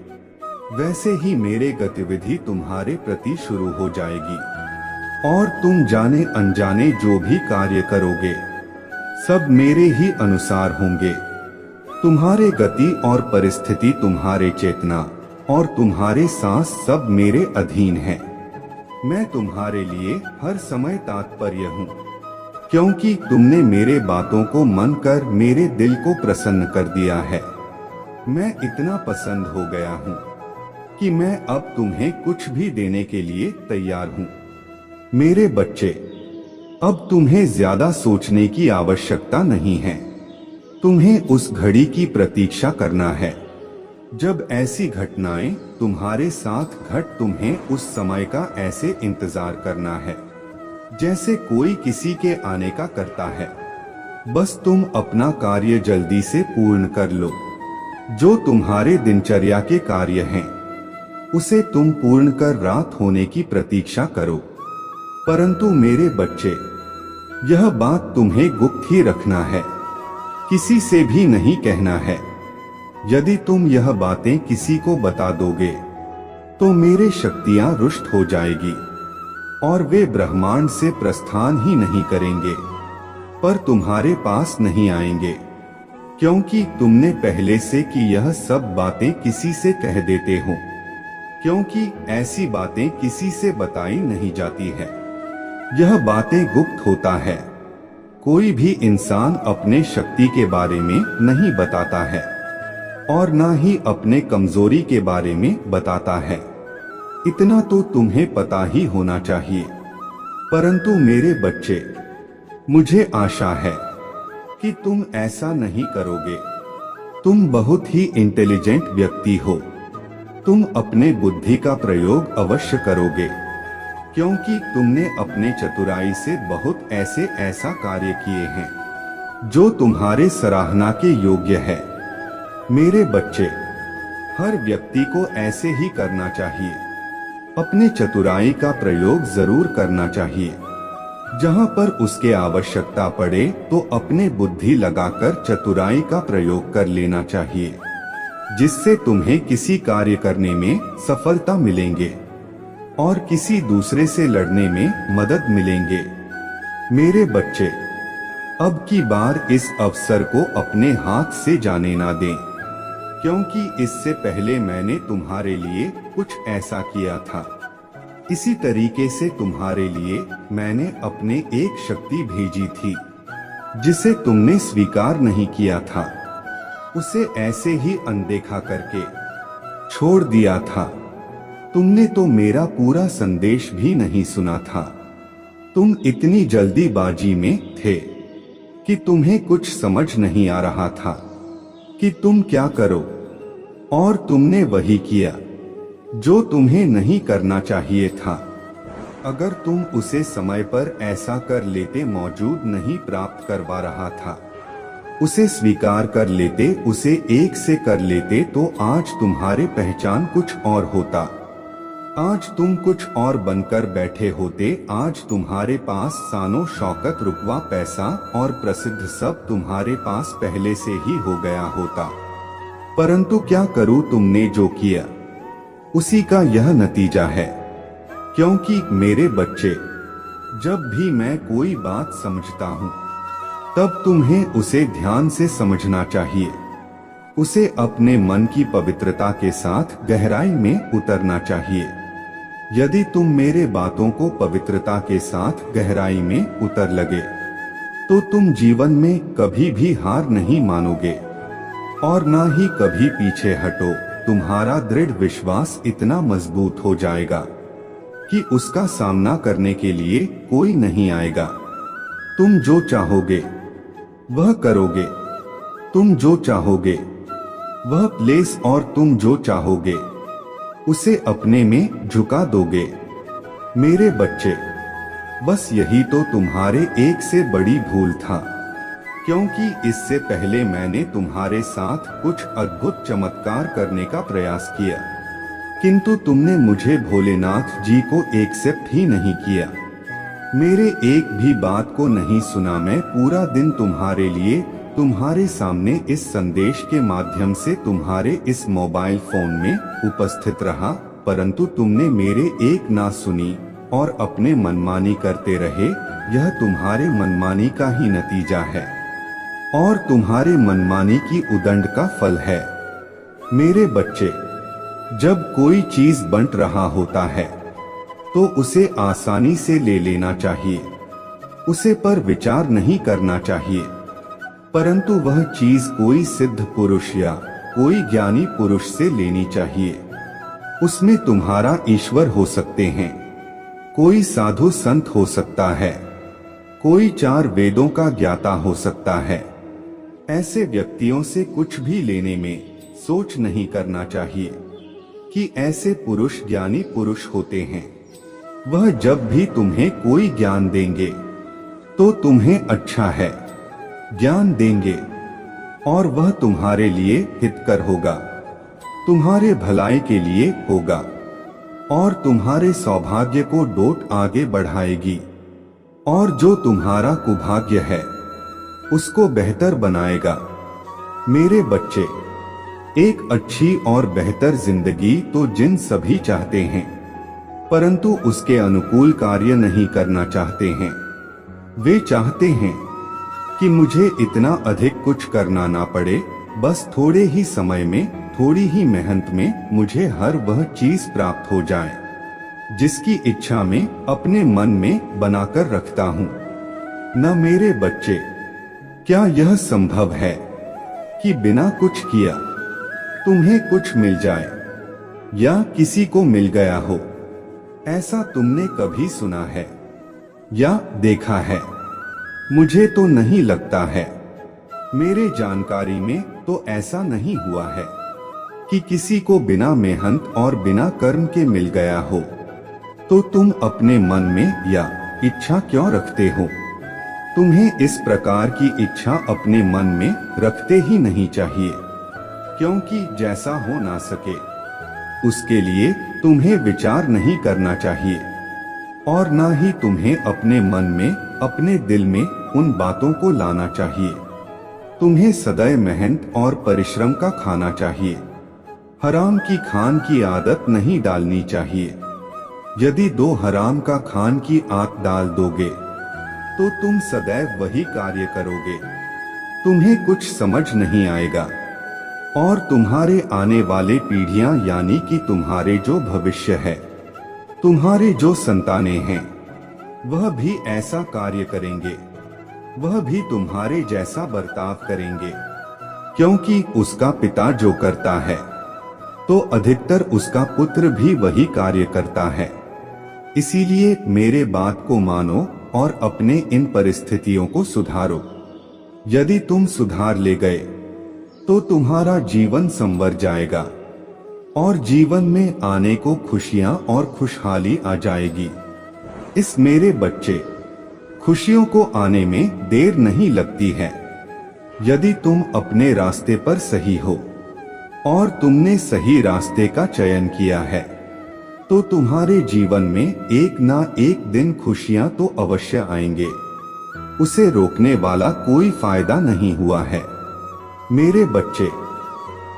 वैसे ही मेरे गतिविधि तुम्हारे प्रति शुरू हो जाएगी और तुम जाने अनजाने जो भी कार्य करोगे सब मेरे ही अनुसार होंगे। तुम्हारे गति और परिस्थिति, तुम्हारे चेतना और तुम्हारे सांस सब मेरे अधीन है। मैं तुम्हारे लिए हर समय तात्पर्य हूँ, क्योंकि तुमने मेरे बातों को मन कर मेरे दिल को प्रसन्न कर दिया है। मैं इतना पसंद हो गया हूँ कि मैं अब तुम्हें कुछ भी देने के लिए तैयार हूँ। मेरे बच्चे, अब तुम्हें ज्यादा सोचने की आवश्यकता नहीं है। तुम्हें उस घड़ी की प्रतीक्षा करना है जब ऐसी घटनाएं तुम्हारे साथ घट। तुम्हें उस समय का ऐसे इंतजार करना है जैसे कोई किसी के आने का करता है। बस तुम अपना कार्य जल्दी से पूर्ण कर लो। जो तुम्हारे दिनचर्या के कार्य हैं उसे तुम पूर्ण कर रात होने की प्रतीक्षा करो। परंतु मेरे बच्चे, यह बात तुम्हें गुप्त ही रखना है, किसी से भी नहीं कहना है। यदि तुम यह बातें किसी को बता दोगे तो मेरे शक्तियां रुष्ट हो जाएगी और वे ब्रह्मांड से प्रस्थान ही नहीं करेंगे, पर तुम्हारे पास नहीं आएंगे, क्योंकि तुमने पहले से कि यह सब बातें किसी से कह देते हो, क्योंकि ऐसी बातें किसी से बताई नहीं जाती है। यह बातें गुप्त होता है। कोई भी इंसान अपने शक्ति के बारे में नहीं बताता है और ना ही अपने कमजोरी के बारे में बताता है। इतना तो तुम्हें पता ही होना चाहिए। परंतु मेरे बच्चे, मुझे आशा है कि तुम ऐसा नहीं करोगे। तुम बहुत ही इंटेलिजेंट व्यक्ति हो। तुम अपने बुद्धि का प्रयोग अवश्य करोगे, क्योंकि तुमने अपने चतुराई से बहुत ऐसा कार्य किए हैं जो तुम्हारे सराहना के योग्य है। मेरे बच्चे, हर व्यक्ति को ऐसे ही करना चाहिए। अपने चतुराई का प्रयोग जरूर करना चाहिए। जहां पर उसके आवश्यकता पड़े तो अपने बुद्धि लगाकर चतुराई का प्रयोग कर लेना चाहिए, जिससे तुम्हें किसी कार्य करने में सफलता मिलेंगे और किसी दूसरे से लड़ने में मदद मिलेंगे। मेरे बच्चे, अब की बार इस अवसर को अपने हाथ से जाने ना दें, क्योंकि इससे पहले मैंने तुम्हारे लिए कुछ ऐसा किया था। इसी तरीके से तुम्हारे लिए मैंने अपने एक शक्ति भेजी थी जिसे तुमने स्वीकार नहीं किया था। उसे ऐसे ही अनदेखा करके छोड़ दिया था। तुमने तो मेरा पूरा संदेश भी नहीं सुना था। तुम इतनी जल्दीबाजी में थे कि तुम्हें कुछ समझ नहीं आ रहा था कि तुम क्या करो, और तुमने वही किया जो तुम्हें नहीं करना चाहिए था। अगर तुम उसे समय पर ऐसा कर लेते, मौजूद नहीं प्राप्त करवा रहा था, उसे स्वीकार कर लेते, उसे एक से कर लेते, तो आज तुम्हारे पहचान कुछ और होता। आज तुम कुछ और बनकर बैठे होते, आज तुम्हारे पास शानो शौकत, रुतबा, पैसा और प्रसिद्ध सब तुम्हारे पास पहले से ही हो गया होता। परंतु क्या करूं, तुमने जो किया उसी का यह नतीजा है। क्योंकि मेरे बच्चे, जब भी मैं कोई बात समझता हूं तब तुम्हें उसे ध्यान से समझना चाहिए, उसे अपने मन की पवित्रता के साथ गहराई में उतरना चाहिए। यदि तुम मेरे बातों को पवित्रता के साथ गहराई में उतर लगे तो तुम जीवन में कभी भी हार नहीं मानोगे और ना ही कभी पीछे हटो। तुम्हारा दृढ़ विश्वास इतना मजबूत हो जाएगा कि उसका सामना करने के लिए कोई नहीं आएगा। तुम जो चाहोगे वह करोगे, तुम जो चाहोगे वह प्लेस और तुम जो चाहोगे उसे अपने में झुका दोगे। मेरे बच्चे, बस यही तो तुम्हारे एक से बड़ी भूल था, क्योंकि इससे पहले मैंने तुम्हारे साथ कुछ अद्भुत चमत्कार करने का प्रयास किया, किंतु तुमने मुझे भोलेनाथ जी को एक्सेप्ट ही नहीं किया, मेरे एक भी बात को नहीं सुना। मैं पूरा दिन तुम्हारे लिए, तुम्हारे सामने इस संदेश के माध्यम से तुम्हारे इस मोबाइल फोन में उपस्थित रहा, परंतु तुमने मेरे एक ना सुनी और अपने मनमानी करते रहे। यह तुम्हारे मनमानी का ही नतीजा है और तुम्हारे मनमानी की उदंड का फल है। मेरे बच्चे, जब कोई चीज बंट रहा होता है तो उसे आसानी से ले लेना चाहिए, उसे पर विचार नहीं करना चाहिए, परंतु वह चीज कोई सिद्ध पुरुष या कोई ज्ञानी पुरुष से लेनी चाहिए। उसमें तुम्हारा ईश्वर हो सकते हैं, कोई साधु संत हो सकता है, कोई 4 वेदों का ज्ञाता हो सकता है। ऐसे व्यक्तियों से कुछ भी लेने में सोच नहीं करना चाहिए कि ऐसे पुरुष ज्ञानी पुरुष होते हैं। वह जब भी तुम्हें कोई ज्ञान देंगे तो तुम्हें अच्छा है ज्ञान देंगे और वह तुम्हारे लिए हितकर होगा, तुम्हारे भलाई के लिए होगा और तुम्हारे सौभाग्य को डोट आगे बढ़ाएगी, और जो तुम्हारा कुभाग्य है उसको बेहतर बनाएगा। मेरे बच्चे, एक अच्छी और बेहतर जिंदगी तो जिन सभी चाहते हैं, परंतु उसके अनुकूल कार्य नहीं करना चाहते हैं। वे चाहते हैं कि मुझे इतना अधिक कुछ करना ना पड़े, बस थोड़े ही समय में, थोड़ी ही मेहनत में मुझे हर वह चीज प्राप्त हो जाए जिसकी इच्छा मैं अपने मन में बनाकर रखता हूँ। न मेरे बच्चे, क्या यह संभव है कि बिना कुछ किया तुम्हें कुछ मिल जाए या किसी को मिल गया हो? ऐसा तुमने कभी सुना है या देखा है? मुझे तो नहीं लगता है। मेरे जानकारी में तो ऐसा नहीं हुआ है कि किसी को बिना मेहनत और बिना कर्म के मिल गया हो। तो तुम अपने मन में या इच्छा क्यों रखते हो? तुम्हें इस प्रकार की इच्छा अपने मन में रखते ही नहीं चाहिए, क्योंकि जैसा हो ना सके उसके लिए तुम्हें विचार नहीं करना चाहिए और ना ही तुम्हें अपने मन में, अपने दिल में उन बातों को लाना चाहिए। तुम्हें सदैव मेहनत और परिश्रम का खाना चाहिए, हराम की खान की आदत नहीं डालनी चाहिए। यदि 2 हराम का खान की आदत डाल दोगे तो तुम सदैव वही कार्य करोगे, तुम्हें कुछ समझ नहीं आएगा और तुम्हारे आने वाले पीढ़ियां, यानी कि तुम्हारे जो भविष्य है, तुम्हारे जो संतानें हैं, वह भी ऐसा कार्य करेंगे, वह भी तुम्हारे जैसा बर्ताव करेंगे, क्योंकि उसका पिता जो करता है तो अधिकतर उसका पुत्र भी वही कार्य करता है। इसीलिए मेरे बात को मानो और अपने इन परिस्थितियों को सुधारो। यदि तुम सुधार ले गए तो तुम्हारा जीवन संवर जाएगा और जीवन में आने को खुशियां और खुशहाली आ जाएगी। इस मेरे बच्चे, खुशियों को आने में देर नहीं लगती है यदि तुम अपने रास्ते पर सही हो और तुमने सही रास्ते का चयन किया है। तो तुम्हारे जीवन में एक ना एक दिन खुशियां तो अवश्य आएंगे। उसे रोकने वाला कोई फायदा नहीं हुआ है। मेरे बच्चे,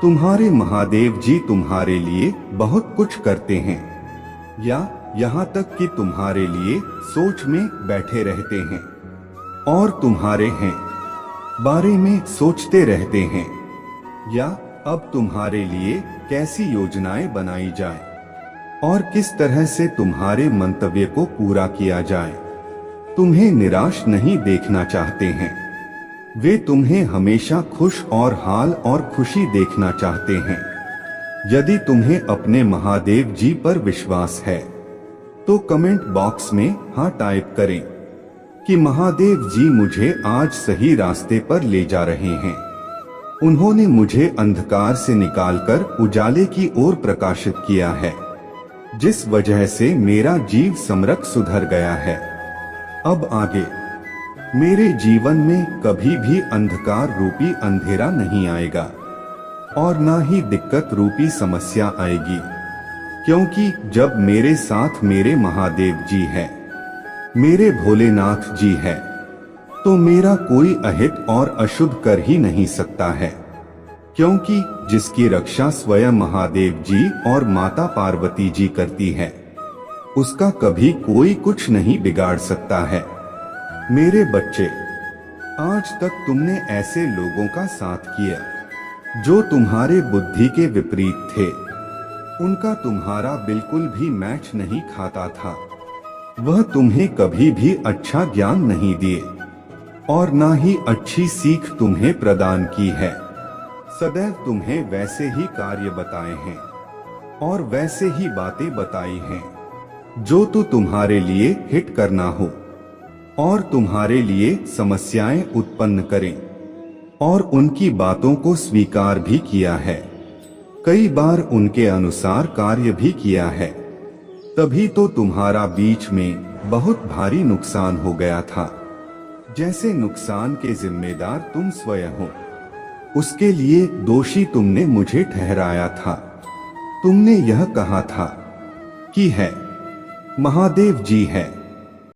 तुम्हारे महादेव जी तुम्हारे लिए बहुत कुछ करते हैं, या यहाँ तक कि तुम्हारे लिए सोच में बैठे रहते हैं और तुम्हारे हैं बारे में सोचते रहते हैं, या अब तुम्हारे लिए कैसी योजनाएं बनाई जाए और किस तरह से तुम्हारे मंतव्य को पूरा किया जाए। तुम्हें निराश नहीं देखना चाहते हैं। वे तुम्हें हमेशा खुश और हाल और खुशी देखना चाहते हैं। यदि तुम्हें अपने महादेव जी पर विश्वास है तो कमेंट बॉक्स में हाँ टाइप करें कि महादेव जी मुझे आज सही रास्ते पर ले जा रहे हैं। उन्होंने मुझे अंधकार से निकालकर उजाले की ओर प्रकाशित किया है, जिस वजह से मेरा जीव समरक सुधर गया है। अब आगे मेरे जीवन में कभी भी अंधकार रूपी अंधेरा नहीं आएगा और ना ही दिक्कत रूपी समस्या आएगी, क्योंकि जब मेरे साथ मेरे महादेव जी है, मेरे भोलेनाथ जी है, तो मेरा कोई अहित और अशुभ कर ही नहीं सकता है, क्योंकि जिसकी रक्षा स्वयं महादेव जी और माता पार्वती जी करती है, उसका कभी कोई कुछ नहीं बिगाड़ सकता है। मेरे बच्चे, आज तक तुमने ऐसे लोगों का साथ किया जो तुम्हारे बुद्धि के विपरीत थे। उनका तुम्हारा बिल्कुल भी मैच नहीं खाता था। वह तुम्हें कभी भी अच्छा ज्ञान नहीं दिए और ना ही अच्छी सीख तुम्हें प्रदान की है। सदैव तुम्हें वैसे ही कार्य बताए हैं और वैसे ही बातें बताई हैं जो तो तुम्हारे लिए हिट करना हो और तुम्हारे लिए समस्याएं उत्पन्न करें, और उनकी बातों को स्वीकार भी किया है। कई बार उनके अनुसार कार्य भी किया है। तभी तो तुम्हारा बीच में बहुत भारी नुकसान हो गया था। जैसे नुकसान के जिम्मेदार तुम स्वयं हो, उसके लिए दोषी तुमने मुझे ठहराया था। तुमने यह कहा था कि है महादेव जी है,